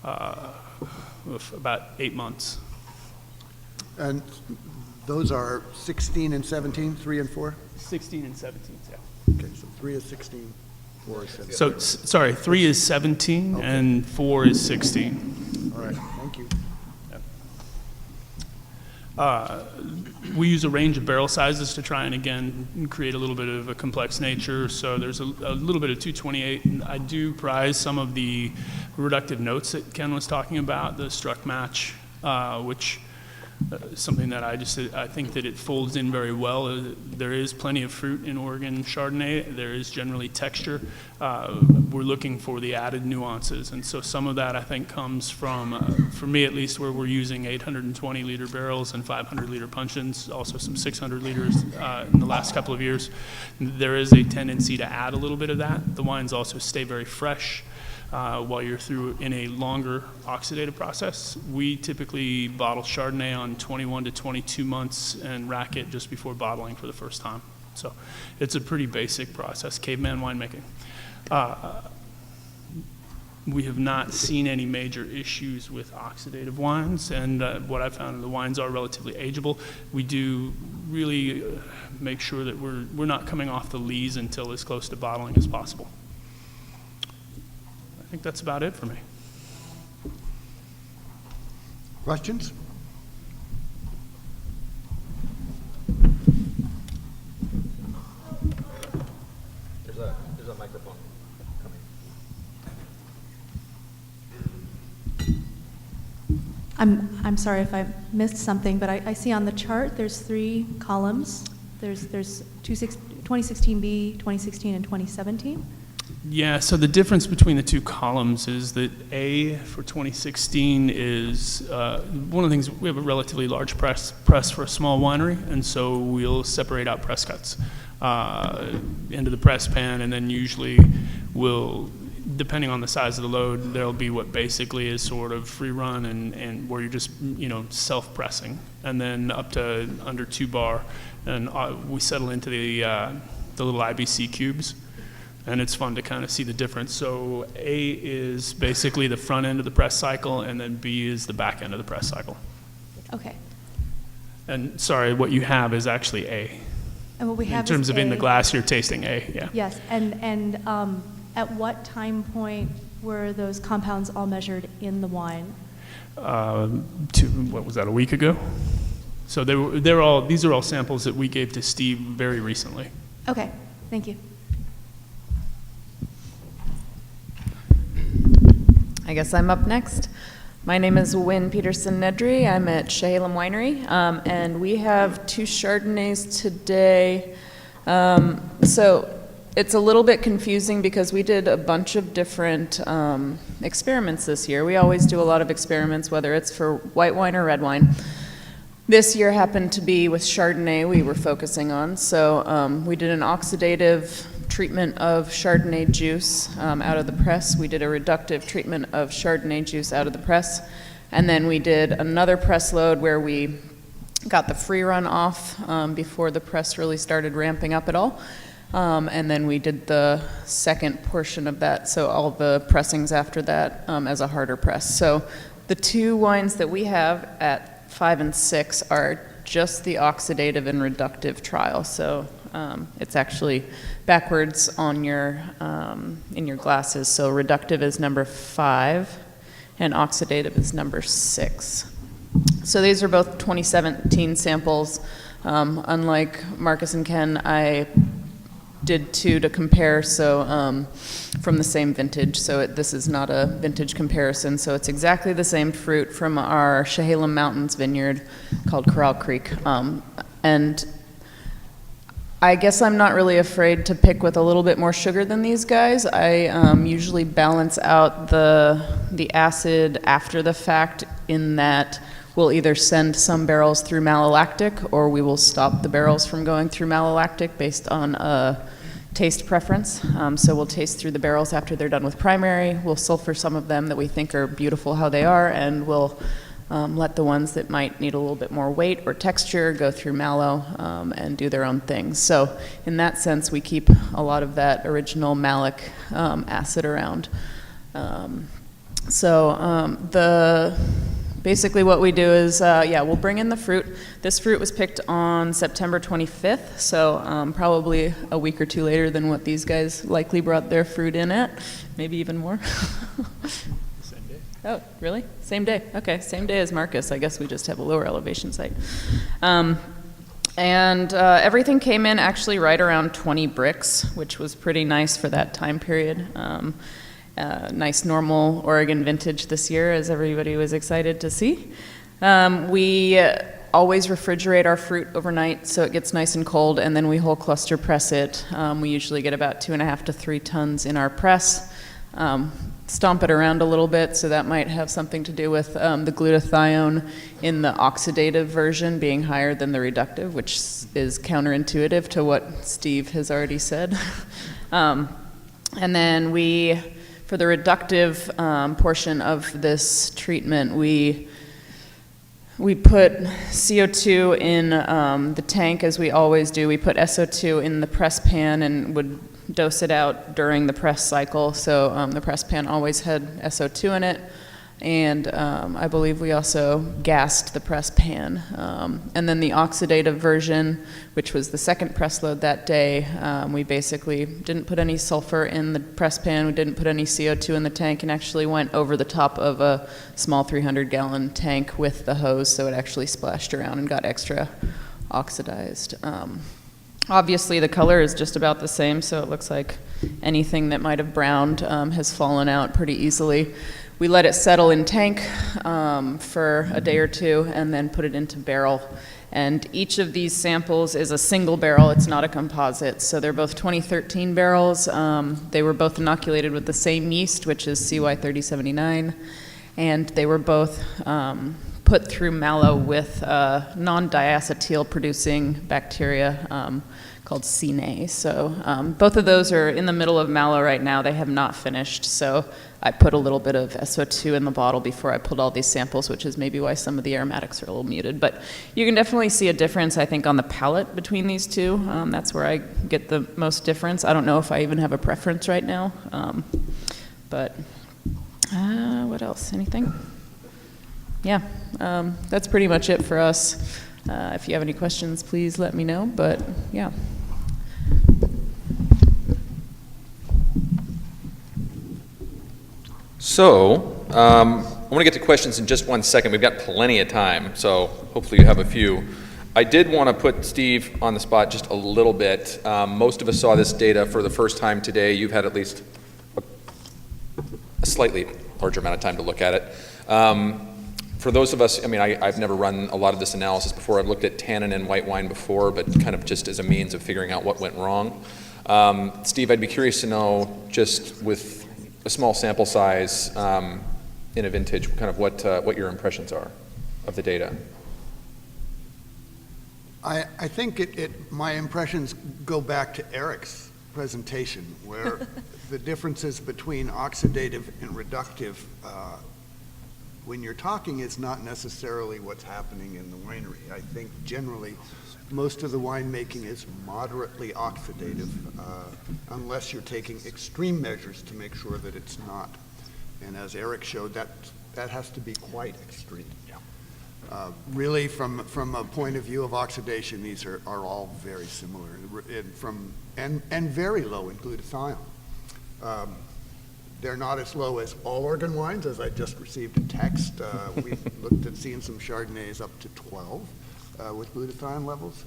[SPEAKER 5] about 8 months.
[SPEAKER 2] And those are 16 and 17, 3 and 4?
[SPEAKER 5] 16 and 17, yeah.
[SPEAKER 2] Okay, so 3 is 16, 4 is 17.
[SPEAKER 5] So, sorry, 3 is 17
[SPEAKER 2] Okay.
[SPEAKER 5] and 4 is 16.
[SPEAKER 2] All right, thank you.
[SPEAKER 5] We use a range of barrel sizes to try and, again, create a little bit of a complex nature. So there's a little bit of 228. And I do prize some of the reductive notes that Ken was talking about, the struck match, which something that I think that it folds in very well. There is plenty of fruit in Oregon Chardonnay. There is generally texture. We're looking for the added nuances, and so some of that I think comes from, for me at least, where we're using 820-liter barrels and 500-liter puncheons, also some 600 liters in the last couple of years. There is a tendency to add a little bit of that. The wines also stay very fresh. While you're through in a longer oxidative process. We typically bottle Chardonnay on 21 to 22 months and rack it just before bottling for the first time. So it's a pretty basic process, caveman winemaking. We have not seen any major issues with oxidative wines, and what I found, the wines are relatively ageable. We do really make sure that we're not coming off the lees until as close to bottling as possible. I think that's about it for me.
[SPEAKER 2] Questions?
[SPEAKER 1] There's a microphone coming.
[SPEAKER 6] I'm sorry if I missed something, but I see on the chart there's 3 columns. There's 2016B, 2016, and 2017.
[SPEAKER 5] Yeah, so the difference between the 2 columns is that A for 2016 is one of the things, we have a relatively large press for a small winery, and so we'll separate out press cuts into the press pan, and then usually we'll, depending on the size of the load, there'll be what basically is sort of free run and where you're just, self-pressing, and then up to under 2 bar, and we settle into the little IBC cubes. And it's fun to kind of see the difference. So A is basically the front end of the press cycle, and then B is the back end of the press cycle.
[SPEAKER 6] Okay.
[SPEAKER 5] And sorry, what you have is actually A.
[SPEAKER 6] And what we
[SPEAKER 5] In
[SPEAKER 6] have is
[SPEAKER 5] terms of in the
[SPEAKER 6] A.
[SPEAKER 5] glass, you're tasting A, yeah.
[SPEAKER 6] Yes, and at what time point were those compounds all measured in the wine?
[SPEAKER 5] What was that, a week ago? So these are all samples that we gave to Steve very recently.
[SPEAKER 6] Okay, thank you.
[SPEAKER 7] I guess I'm up next. My name is Wynne Peterson Nedry. I'm at Chehalem Winery, and we have 2 Chardonnays today. So it's a little bit confusing because we did a bunch of different experiments this year. We always do a lot of experiments, whether it's for white wine or red wine. This year happened to be with Chardonnay we were focusing on. So we did an oxidative treatment of Chardonnay juice out of the press. We did a reductive treatment of Chardonnay juice out of the press. And then we did another press load where we got the free run off before the press really started ramping up at all. And then we did the second portion of that, so all the pressings after that as a harder press. So the 2 wines that we have at 5 and 6 are just the oxidative and reductive trial. So it's actually backwards on your in your glasses. So reductive is number 5, and oxidative is number 6. So these are both 2017 samples. Unlike Marcus and Ken, I did 2 to compare, so from the same vintage. So this is not a vintage comparison. So it's exactly the same fruit from our Chehalem Mountains vineyard called Corral Creek. And I guess I'm not really afraid to pick with a little bit more sugar than these guys. I usually balance out the acid after the fact in that we'll either send some barrels through malolactic or we will stop the barrels from going through malolactic based on a taste preference. So we'll taste through the barrels after they're done with primary. We'll sulfur some of them that we think are beautiful how they are, and we'll let the ones that might need a little bit more weight or texture go through mallow and do their own thing. So in that sense, we keep a lot of that original malic acid around. Basically what we do is, we'll bring in the fruit. This fruit was picked on September 25th, so probably a week or 2 later than what these guys likely brought their fruit in at, maybe even more.
[SPEAKER 5] Same day.
[SPEAKER 7] Oh, really? Same day. Okay, same day as Marcus. I guess we just have a lower elevation site. Everything came in actually right around 20 bricks, which was pretty nice for that time period. Nice normal Oregon vintage this year, as everybody was excited to see. We always refrigerate our fruit overnight so it gets nice and cold, and then we whole cluster press it. We usually get about 2.5 to 3 tons in our press. Stomp it around a little bit, so that might have something to do with the glutathione in the oxidative version being higher than the reductive, which is counterintuitive to what Steve has already said. And then for the reductive portion of this treatment, we put CO2 in the tank, as we always do. We put SO2 in the press pan and would dose it out during the press cycle. So the press pan always had SO2 in it. And I believe we also gassed the press pan. And then the oxidative version, which was the second press load that day, we basically didn't put any sulfur in the press pan, we didn't put any CO2 in the tank, and actually went over the top of a small 300-gallon tank with the hose, so it actually splashed around and got extra oxidized. Obviously, the color is just about the same, so it looks like anything that might have browned has fallen out pretty easily. We let it settle in tank for a day or 2 and then put it into barrel. And each of these samples is a single barrel, it's not a composite. So they're both 2013 barrels. They were both inoculated with the same yeast, which is CY3079. And they were both put through mallow with non-diacetyl producing bacteria called Cine. So both of those are in the middle of mallow right now. They have not finished. So I put a little bit of SO2 in the bottle before I pulled all these samples, which is maybe why some of the aromatics are a little muted. But you can definitely see a difference, I think, on the palate between these two. That's where I get the most difference. I don't know if I even have a preference right now. What else? Anything? Yeah, that's pretty much it for us. If you have any questions, please let me know, but yeah.
[SPEAKER 1] So, I want to get to questions in just 1 second. We've got plenty of time, so hopefully you have a few. I did want to put Steve on the spot just a little bit. Most of us saw this data for the first time today. You've had at least a slightly larger amount of time to look at it. For those of us, I mean, I've never run a lot of this analysis before. I've looked at tannin in white wine before, but kind of just as a means of figuring out what went wrong. Steve, I'd be curious to know, just with a small sample size in a vintage, kind of what your impressions are of the data.
[SPEAKER 2] I think my impressions go back to Eric's presentation, where the differences between oxidative and reductive, when you're talking, is not necessarily what's happening in the winery. I think generally most of the winemaking is moderately oxidative, unless you're taking extreme measures to make sure that it's not. And as Eric showed, that has to be quite extreme. Really, from a point of view of oxidation, these are all very similar, and very low in glutathione. They're not as low as all organ wines, as I just received a text. We've looked at seeing some Chardonnays up to 12 with glutathione levels.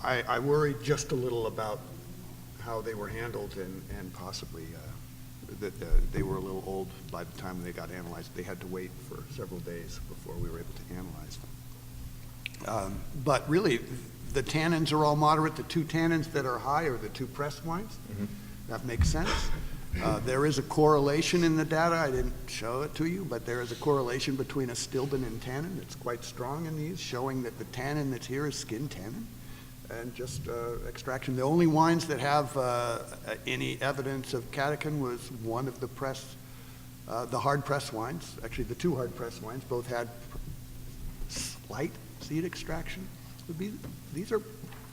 [SPEAKER 2] I worry just a little about how they were handled and possibly that they were a little old by the time they got analyzed. They had to wait for several days before we were able to analyze them. But really, the tannins are all moderate. The two tannins that are high are the two pressed wines. Mm-hmm. That makes sense. There is a correlation in the data. I didn't show it to you, but there is a correlation between a stilbin and tannin. It's quite strong in these, showing that the tannin that's here is skin tannin and just extraction. The only wines that have any evidence of catechin was one of the the hard press wines. Actually, the two hard press wines both had slight seed extraction. These are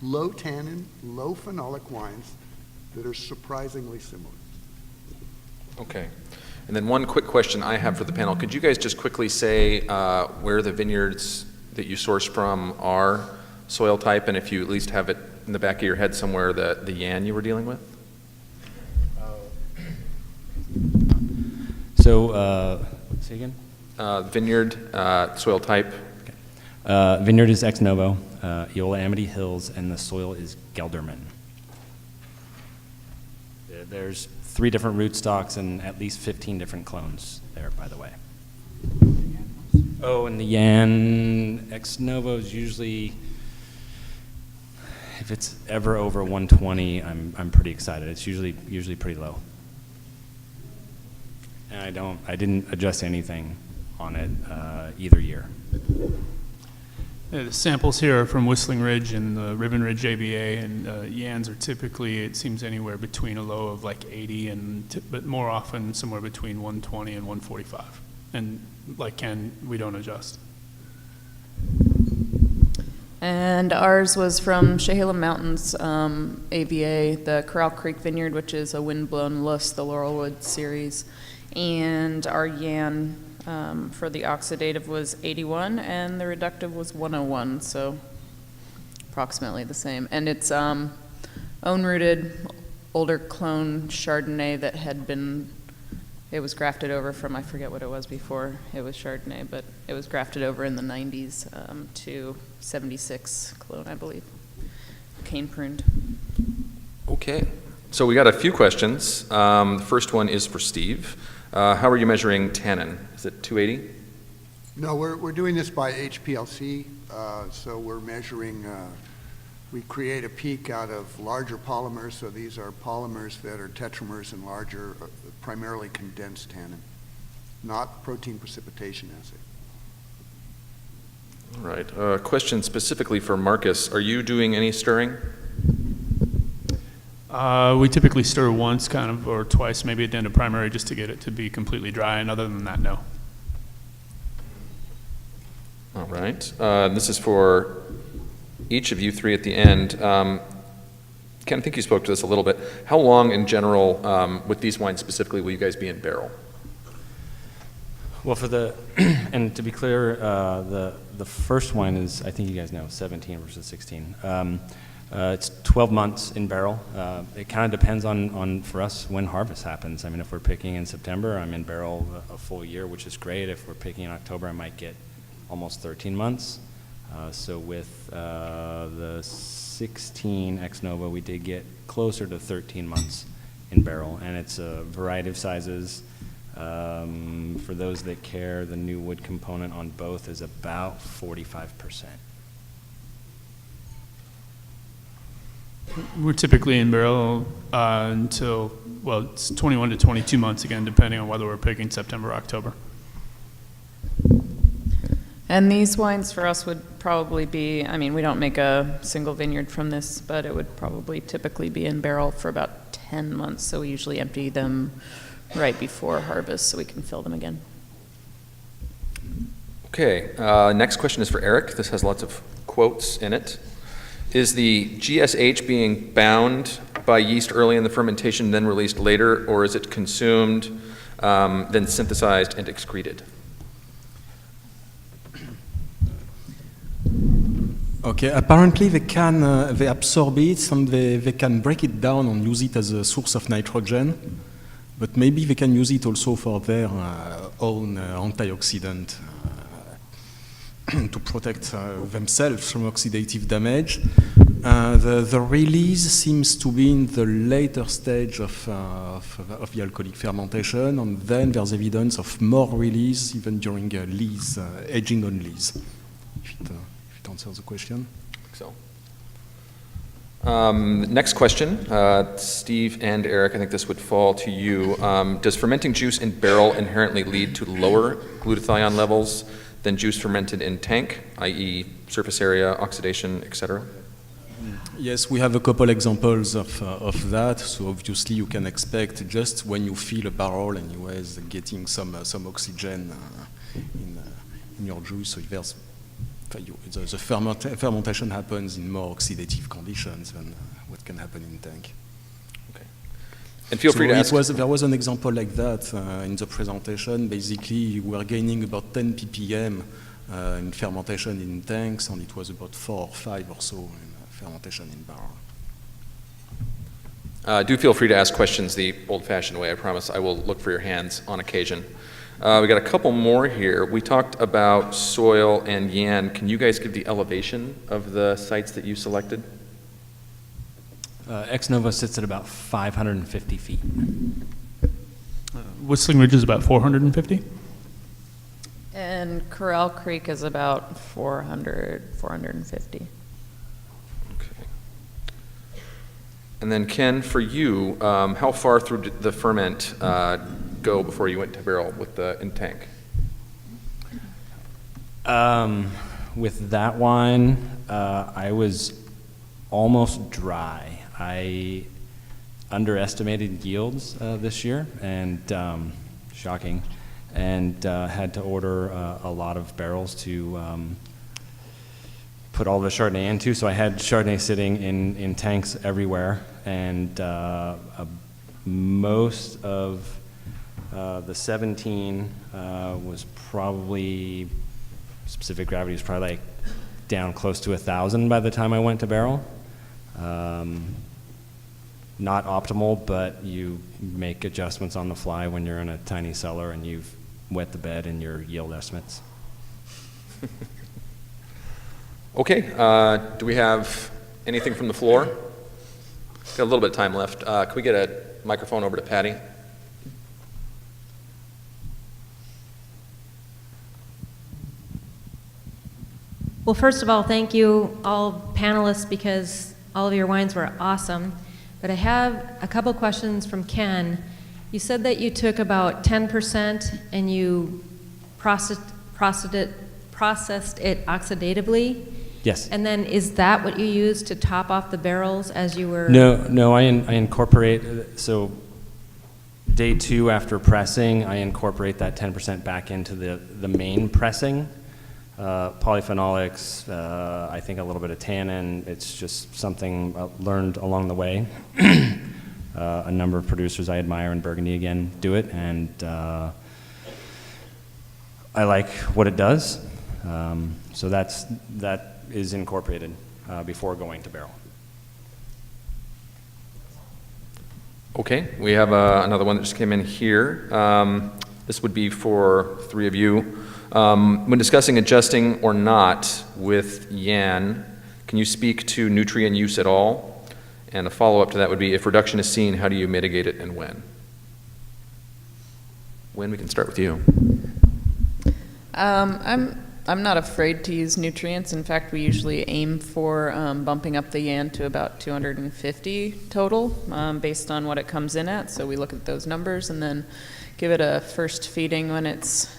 [SPEAKER 2] low tannin, low phenolic wines that are surprisingly similar.
[SPEAKER 1] Okay. And then one quick question I have for the panel. Could you guys just quickly say where the vineyards that you source from are, soil type, and if you at least have it in the back of your head somewhere, the yan you were dealing with?
[SPEAKER 4] So, say again?
[SPEAKER 1] Vineyard, soil type.
[SPEAKER 4] Okay. Vineyard is ex novo, Eola Amity Hills, and the soil is Gelderman. There's 3 different rootstocks and at least 15 different clones there, by the way. Oh, and the yan ex novo is usually, if it's ever over 120, I'm pretty excited. It's usually pretty low. And I didn't adjust anything on it either year.
[SPEAKER 5] The samples here are from Whistling Ridge and the Ribbon Ridge ABA, and yans are typically, it seems, anywhere between a low of like 80 but more often somewhere between 120 and 145. And like Ken, we don't adjust.
[SPEAKER 7] And ours was from Chehalem Mountains ABA, the Corral Creek Vineyard, which is a Windblown Lus, the Laurelwood series. And our yan for the oxidative was 81, and the reductive was 101, so approximately the same. And it's own-rooted, older clone Chardonnay that had been, it was grafted over from, I forget what it was before it was Chardonnay, but it was grafted over in the 90s to 76 clone, I believe, cane pruned.
[SPEAKER 1] Okay. So we got a few questions. The first one is for Steve. How are you measuring tannin? Is it 280?
[SPEAKER 2] No, we're doing this by HPLC. So we're measuring, we create a peak out of larger polymers. So these are polymers that are tetramers and larger, primarily condensed tannin, not protein precipitation assay.
[SPEAKER 1] All right. Question specifically for Marcus. Are you doing any stirring?
[SPEAKER 5] We typically stir once kind of, or twice maybe at the end of primary, just to get it to be completely dry, and other than that, no.
[SPEAKER 1] All right. This is for each of you three at the end. Ken, I think you spoke to this a little bit. How long in general, with these wines specifically, will you guys be in barrel?
[SPEAKER 4] Well, for the, and to be clear, the first wine is, I think you guys know, 17 versus 16. It's 12 months in barrel. It kind of depends on, for us, when harvest happens. I mean, if we're picking in September, I'm in barrel a full year, which is great. If we're picking in October, I might get almost 13 months. So with the 16 ex novo, we did get closer to 13 months in barrel, and it's a variety of sizes. For those that care, the new wood component on both is about 45%.
[SPEAKER 5] We're typically in barrel until, well, it's 21 to 22 months again, depending on whether we're picking September or October.
[SPEAKER 7] And these wines for us would probably be, I mean, we don't make a single vineyard from this, but it would probably typically be in barrel for about 10 months. So we usually empty them right before harvest so we can fill them again.
[SPEAKER 1] Okay, next question is for Eric. This has lots of quotes in it. Is the GSH being bound by yeast early in the fermentation, then released later, or is it consumed, then synthesized and excreted?
[SPEAKER 3] Okay, apparently they absorb it and they can break it down and use it as a source of nitrogen, but maybe they can use it also for their own antioxidant to protect themselves from oxidative damage. The release seems to be in the later stage of the alcoholic fermentation, and then there's evidence of more release even during lees, aging on lees. If it answers the question.
[SPEAKER 1] I think so. Next question, Steve and Eric, I think this would fall to you. Does fermenting juice in barrel inherently lead to lower glutathione levels than juice fermented in tank, i.e. surface area, oxidation, etc.?
[SPEAKER 3] Yes, we have a couple examples of that. So obviously you can expect just when you fill a barrel anyways getting some oxygen in your juice. So if there's the fermentation happens in more oxidative conditions than what can happen in tank.
[SPEAKER 1] Okay. And feel free to ask.
[SPEAKER 3] There was an example like that in the presentation. Basically, we were gaining about 10 ppm in fermentation in tanks, and it was about 4 or 5 or so in fermentation in barrel.
[SPEAKER 1] Do feel free to ask questions the old-fashioned way. I promise I will look for your hands on occasion. We got a couple more here. We talked about soil and yan. Can you guys give the elevation of the sites that you selected?
[SPEAKER 4] Ex novo sits at about 550 feet.
[SPEAKER 5] Whistling Ridge is about 450.
[SPEAKER 7] And Corral Creek is about 400, 450.
[SPEAKER 1] And then Ken, for you, how far through did the ferment go before you went to barrel with the in tank?
[SPEAKER 4] With that wine, I was almost dry. I underestimated yields this year, and shocking, and had to order a lot of barrels to put all the Chardonnay into. So I had Chardonnay sitting in tanks everywhere, and most of the 17 was probably, specific gravity was probably like down close to 1,000 by the time I went to barrel. Not optimal, but you make adjustments on the fly when you're in a tiny cellar and you've wet the bed in your yield estimates.
[SPEAKER 1] Okay, do we have anything from the floor? Got a little bit of time left. Can we get a microphone over to Patty?
[SPEAKER 8] Well, first of all, thank you all panelists because all of your wines were awesome. But I have a couple questions from Ken. You said that you took about 10% and you processed it oxidatively.
[SPEAKER 4] Yes.
[SPEAKER 8] And then is that what you used to top off the barrels as you were?
[SPEAKER 4] No, I incorporate, so day 2 after pressing, I incorporate that 10% back into the main pressing. Polyphenolics, I think a little bit of tannin. It's just something learned along the way. A number of producers I admire in Burgundy again do it, and I like what it does. So that is incorporated before going to barrel.
[SPEAKER 1] Okay, we have another one that just came in here. This would be for three of you. When discussing adjusting or not with Yan, can you speak to nutrient use at all? And a follow-up to that would be, if reduction is seen, how do you mitigate it and when? Wynne, we can start with you.
[SPEAKER 7] I'm not afraid to use nutrients. In fact, we usually aim for bumping up the Yan to about 250 total based on what it comes in at. So we look at those numbers and then give it a first feeding when it's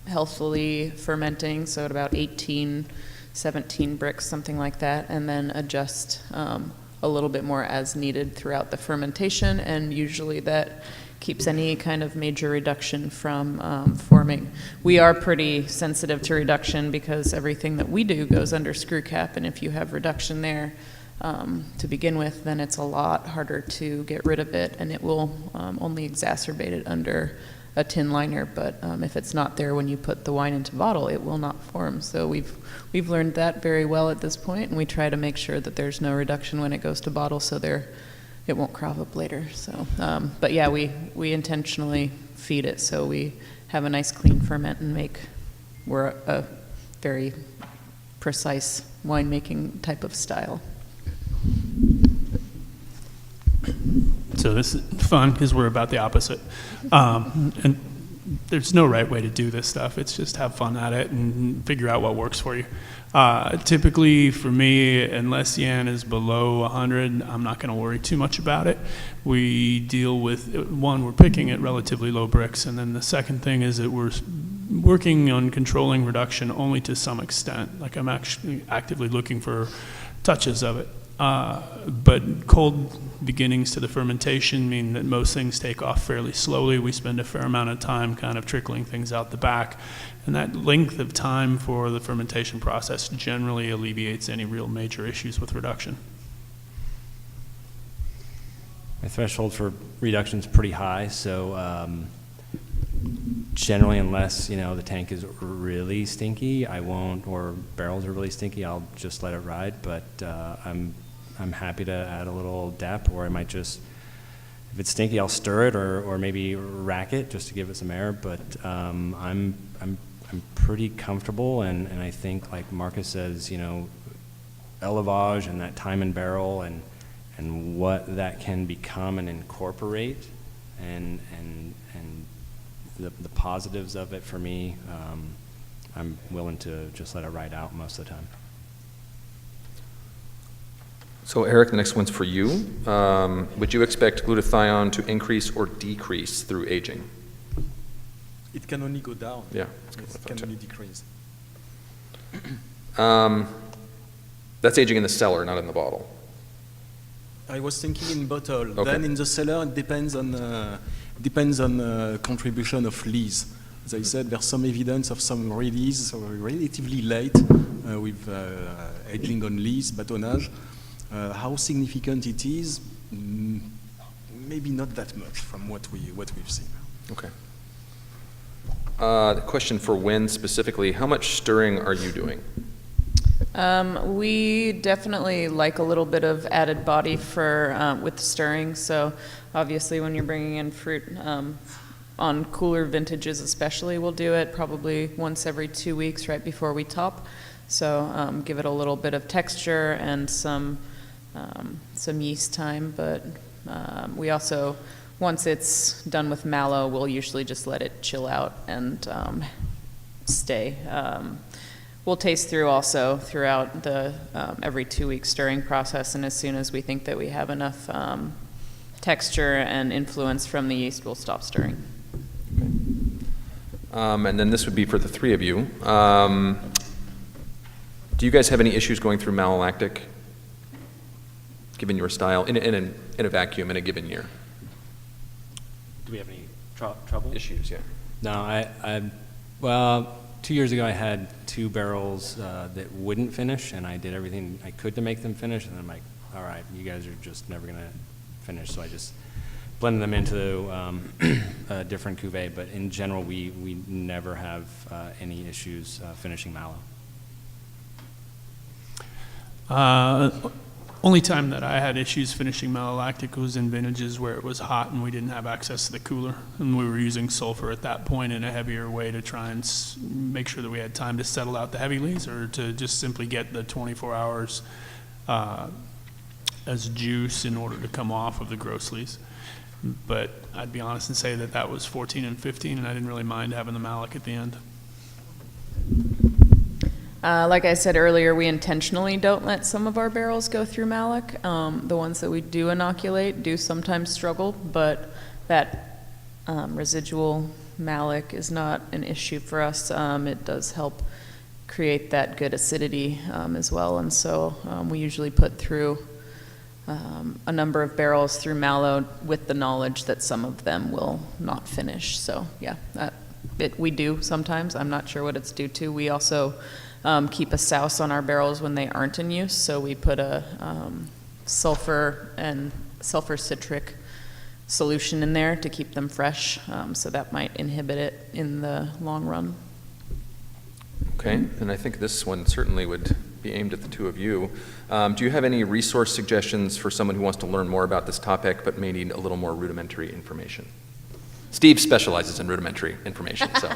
[SPEAKER 7] healthfully fermenting, so at about 18, 17 bricks, something like that, and then adjust a little bit more as needed throughout the fermentation, and usually that keeps any kind of major reduction from forming. We are pretty sensitive to reduction because everything that we do goes under screw cap, and if you have reduction there to begin with, then it's a lot harder to get rid of it, and it will only exacerbate it under a tin liner. But if it's not there when you put the wine into bottle, it will not form. So we've learned that very well at this point, and we try to make sure that there's no reduction when it goes to bottle, so it won't crop up later. So, but yeah, we intentionally feed it so we have a nice clean ferment and we're a very precise winemaking type of style.
[SPEAKER 5] So this is fun because we're about the opposite. And there's no right way to do this stuff. It's just have fun at it and figure out what works for you. Typically for me, unless Yan is below 100, I'm not going to worry too much about it. We deal with, one, we're picking at relatively low bricks, and then the second thing is that we're working on controlling reduction only to some extent. Like I'm actually actively looking for touches of it. But cold beginnings to the fermentation mean that most things take off fairly slowly. We spend a fair amount of time kind of trickling things out the back. And that length of time for the fermentation process generally alleviates any real major issues with reduction.
[SPEAKER 4] My threshold for reduction is pretty high, so generally, unless the tank is really stinky, I won't, or barrels are really stinky, I'll just let it ride. But I'm happy to add a little depth, or I might just, if it's stinky, I'll stir it, or maybe rack it just to give it some air. But I'm pretty comfortable, and I think, like Marcus says, élevage and that time in barrel and what that can become and incorporate, and the positives of it for me, I'm willing to just let it ride out most of the time.
[SPEAKER 1] So Eric, the next one's for you. Would you expect glutathione to increase or decrease through aging?
[SPEAKER 3] It can only go down.
[SPEAKER 1] Yeah.
[SPEAKER 3] It can only decrease.
[SPEAKER 1] That's aging in the cellar, not in the bottle.
[SPEAKER 3] I was thinking in bottle.
[SPEAKER 1] Okay.
[SPEAKER 3] Then in the cellar, it depends on contribution of lees. As I said, there's some evidence of some release relatively late with aging on lees, bâtonnage. How significant it is, maybe not that much from what we've seen.
[SPEAKER 1] Okay. The question for Wynne specifically, how much stirring are you doing?
[SPEAKER 7] We definitely like a little bit of added body for with stirring. So obviously when you're bringing in fruit on cooler vintages especially, we'll do it probably once every 2 weeks right before we top. So give it a little bit of texture and some yeast time. But we also, once it's done with mallow, we'll usually just let it chill out and stay. We'll taste through also throughout the every 2 week stirring process, and as soon as we think that we have enough texture and influence from the yeast, we'll stop stirring.
[SPEAKER 1] And then this would be for the three of you. Do you guys have any issues going through malolactic, given your style, in a vacuum in a given year?
[SPEAKER 4] Do we have any trouble?
[SPEAKER 1] Issues, yeah.
[SPEAKER 4] No, well, 2 years ago I had 2 barrels that wouldn't finish, and I did everything I could to make them finish, and then I'm like, all right, you guys are just never going to finish, so I just blend them into a different cuvee, but in general, we never have any issues finishing mallow.
[SPEAKER 5] Only time that I had issues finishing malolactic was in vintages where it was hot and we didn't have access to the cooler, and we were using sulfur at that point in a heavier way to try and make sure that we had time to settle out the heavy lees, or to just simply get the 24 hours as juice in order to come off of the gross lees. But I'd be honest and say that that was 14 and 15, and I didn't really mind having the malic at the end.
[SPEAKER 7] Like I said earlier, we intentionally don't let some of our barrels go through malic. The ones that we do inoculate do sometimes struggle, but that residual malic is not an issue for us. It does help create that good acidity as well, and so we usually put through a number of barrels through mallow with the knowledge that some of them will not finish. So yeah, we do sometimes. I'm not sure what it's due to. We also keep a souse on our barrels when they aren't in use, so we put a sulfur and sulfur citric solution in there to keep them fresh, so that might inhibit it in the long run.
[SPEAKER 1] Okay, and I think this one certainly would be aimed at the two of you. Do you have any resource suggestions for someone who wants to learn more about this topic but may need a little more rudimentary information? Steve specializes in rudimentary information, so.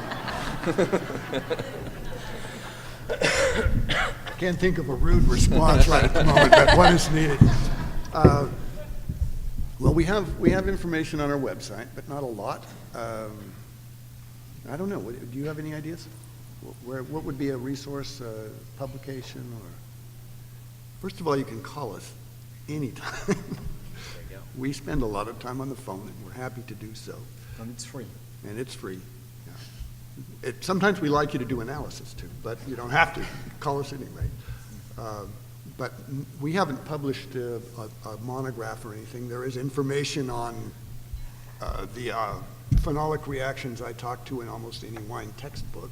[SPEAKER 2] I can't think of a rude response right at the moment, but what is needed? Well, we have information on our website, but not a lot. I don't know. Do you have any ideas? What would be a resource, publication, or? First of all, you can call us anytime. We spend a lot of time on the phone, and we're happy to do so.
[SPEAKER 3] And it's free.
[SPEAKER 2] And it's free. Yeah. Sometimes we like you to do analysis too, but you don't have to. Call us anyway. But we haven't published a monograph or anything. There is information on the phenolic reactions I talk to in almost any wine textbook.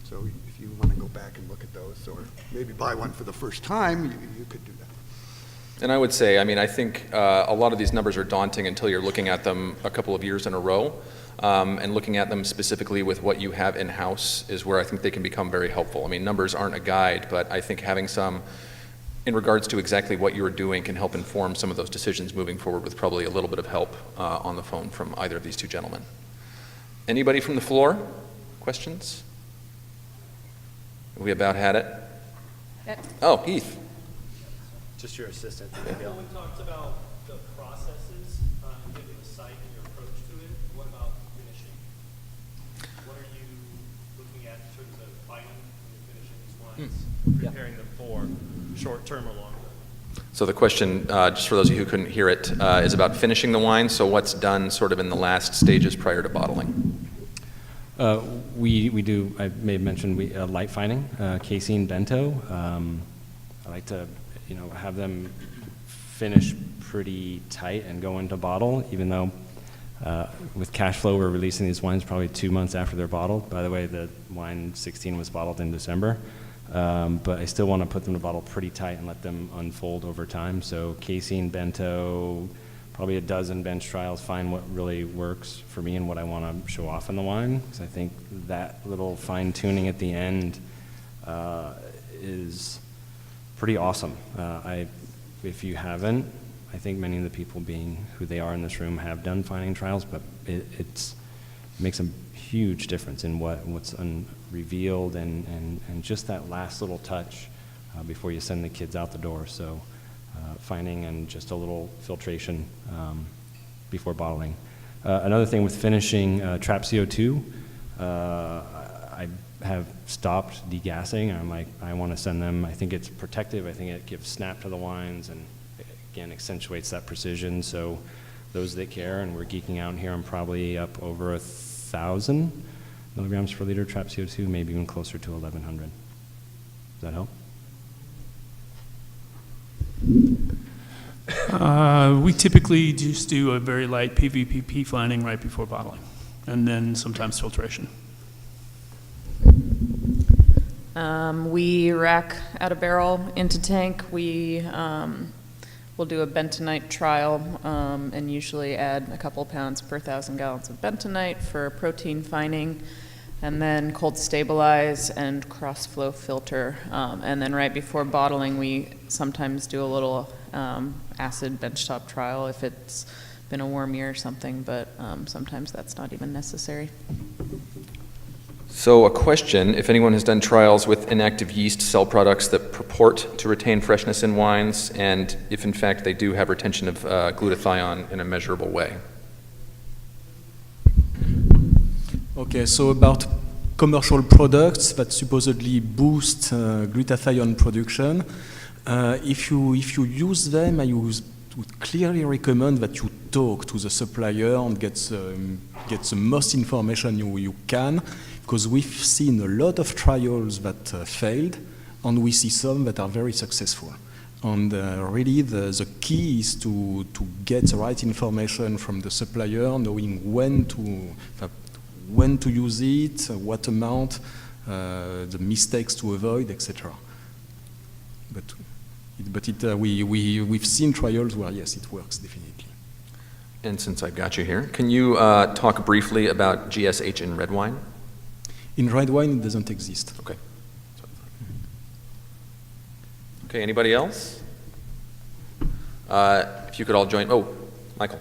[SPEAKER 2] So if you want to go back and look at those, or maybe buy one for the first time, you could do that.
[SPEAKER 1] And I would say, I mean, I think a lot of these numbers are daunting until you're looking at them a couple of years in a row. And looking at them specifically with what you have in-house is where I think they can become very helpful. I mean, numbers aren't a guide, but I think having some in regards to exactly what you are doing can help inform some of those decisions moving forward, with probably a little bit of help on the phone from either of these two gentlemen. Anybody from the floor? Questions? We about had it? Oh, Heath.
[SPEAKER 9] Just your assistant.
[SPEAKER 10] Everyone talked about the processes, given the site and your approach to it. What about finishing? What are you looking at in terms of fining when you're finishing these wines? Preparing them for short term or long term?
[SPEAKER 1] So the question, just for those of you who couldn't hear it, is about finishing the wine. So what's done sort of in the last stages prior to bottling?
[SPEAKER 4] We do, I may have mentioned, light fining, casein, bento. I like to, have them finish pretty tight and go into bottle, even though with cash flow, we're releasing these wines probably 2 months after they're bottled. By the way, the wine 16 was bottled in December. But I still want to put them in a bottle pretty tight and let them unfold over time. So casein, bento, probably a dozen bench trials, find what really works for me and what I want to show off in the wine. Because I think that little fine tuning at the end is pretty awesome. If you haven't, I think many of the people, being who they are in this room, have done fining trials, but it makes a huge difference in what's revealed and just that last little touch before you send the kids out the door. So fining and just a little filtration before bottling. Another thing with finishing trap CO2, I have stopped degassing. I'm like, I want to send them, I think it's protective, I think it gives snap to the wines and again accentuates that precision. So those that care, and we're geeking out here, I'm probably up over 1,000 milligrams per liter trap CO2, maybe even closer to 1,100. Does that help?
[SPEAKER 5] We typically just do a very light PVPP fining right before bottling, and then sometimes filtration.
[SPEAKER 7] We rack out a barrel into tank. We we'll do a bentonite trial and usually add a couple pounds per 1,000 gallons of bentonite for protein fining, and then cold stabilize and cross flow filter. And then right before bottling, we sometimes do a little acid benchtop trial if it's been a warm year or something, but sometimes that's not even necessary.
[SPEAKER 1] So a question, if anyone has done trials with inactive yeast cell products that purport to retain freshness in wines, and if in fact they do have retention of glutathione in a measurable way.
[SPEAKER 3] Okay, so about commercial products that supposedly boost glutathione production, if you use them, I would clearly recommend that you talk to the supplier and get the most information you can, because we've seen a lot of trials that failed, and we see some that are very successful. And really, the key is to get the right information from the supplier, knowing when to use it, what amount, the mistakes to avoid, etc. We've seen trials where, yes, it works, definitely.
[SPEAKER 1] And since I've got you here, can you talk briefly about GSH in red wine?
[SPEAKER 3] In red wine, it doesn't exist.
[SPEAKER 1] Okay. Okay, anybody else? If you could all join. Oh, Michael.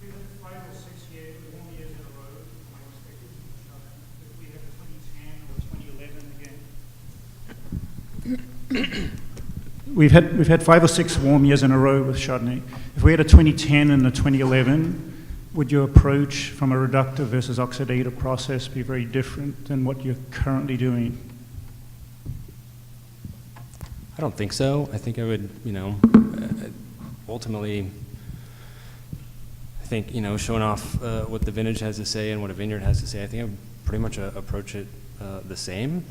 [SPEAKER 10] We've had 5 or 6 years, 1 years in a row, my perspective, if we have a 2010 or 2011 again. We've had 5 or 6 warm years in a row with Chardonnay. If we had a 2010 and a 2011, would your approach from a reductive versus oxidative process be very different than what you're currently doing?
[SPEAKER 4] I don't think so. I think I would, ultimately, I think, showing off what the vintage has to say and what a vineyard has to say, I think I would pretty much approach it the same.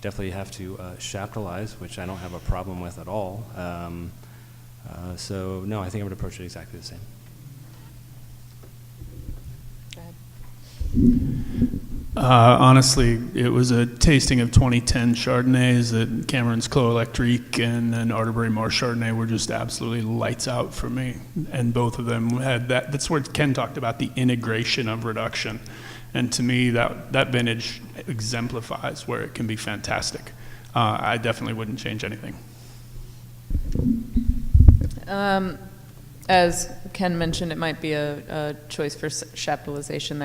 [SPEAKER 4] Definitely have to chaptalize, which I don't have a problem with at all. So, no, I think I would approach it exactly the same.
[SPEAKER 5] Honestly, it was a tasting of 2010 Chardonnays that Cameron's Clos Electrique and Arterbury Marsh Chardonnay were just absolutely lights out for me. And both of them had that. That's where Ken talked about the integration of reduction. And to me, that vintage exemplifies where it can be fantastic. I definitely wouldn't change anything.
[SPEAKER 7] As Ken mentioned, it might be a choice for chaptalization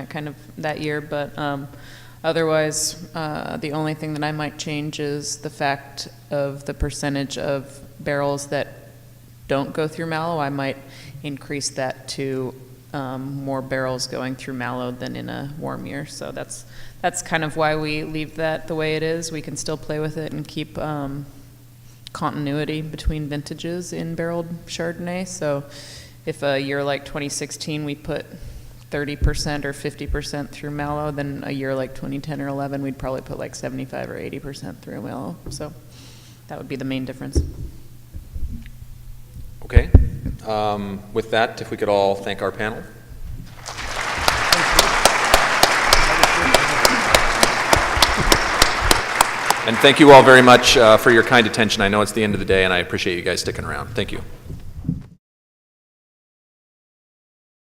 [SPEAKER 7] that year, but otherwise, the only thing that I might change is the fact of the percentage of barrels that don't go through mallow. I might increase that to more barrels going through mallow than in a warm year. So that's kind of why we leave that the way it is. We can still play with it and keep continuity between vintages in barreled Chardonnay. So if a year like 2016 we put 30% or 50% through mallow, then a year like 2010 or 11 we'd probably put like 75 or 80% through mallow. So that would be the main difference.
[SPEAKER 1] Okay. With that, if we could all thank our panel. And thank you all very much for your kind attention. I know it's the end of the day, and I appreciate you guys sticking around. Thank you.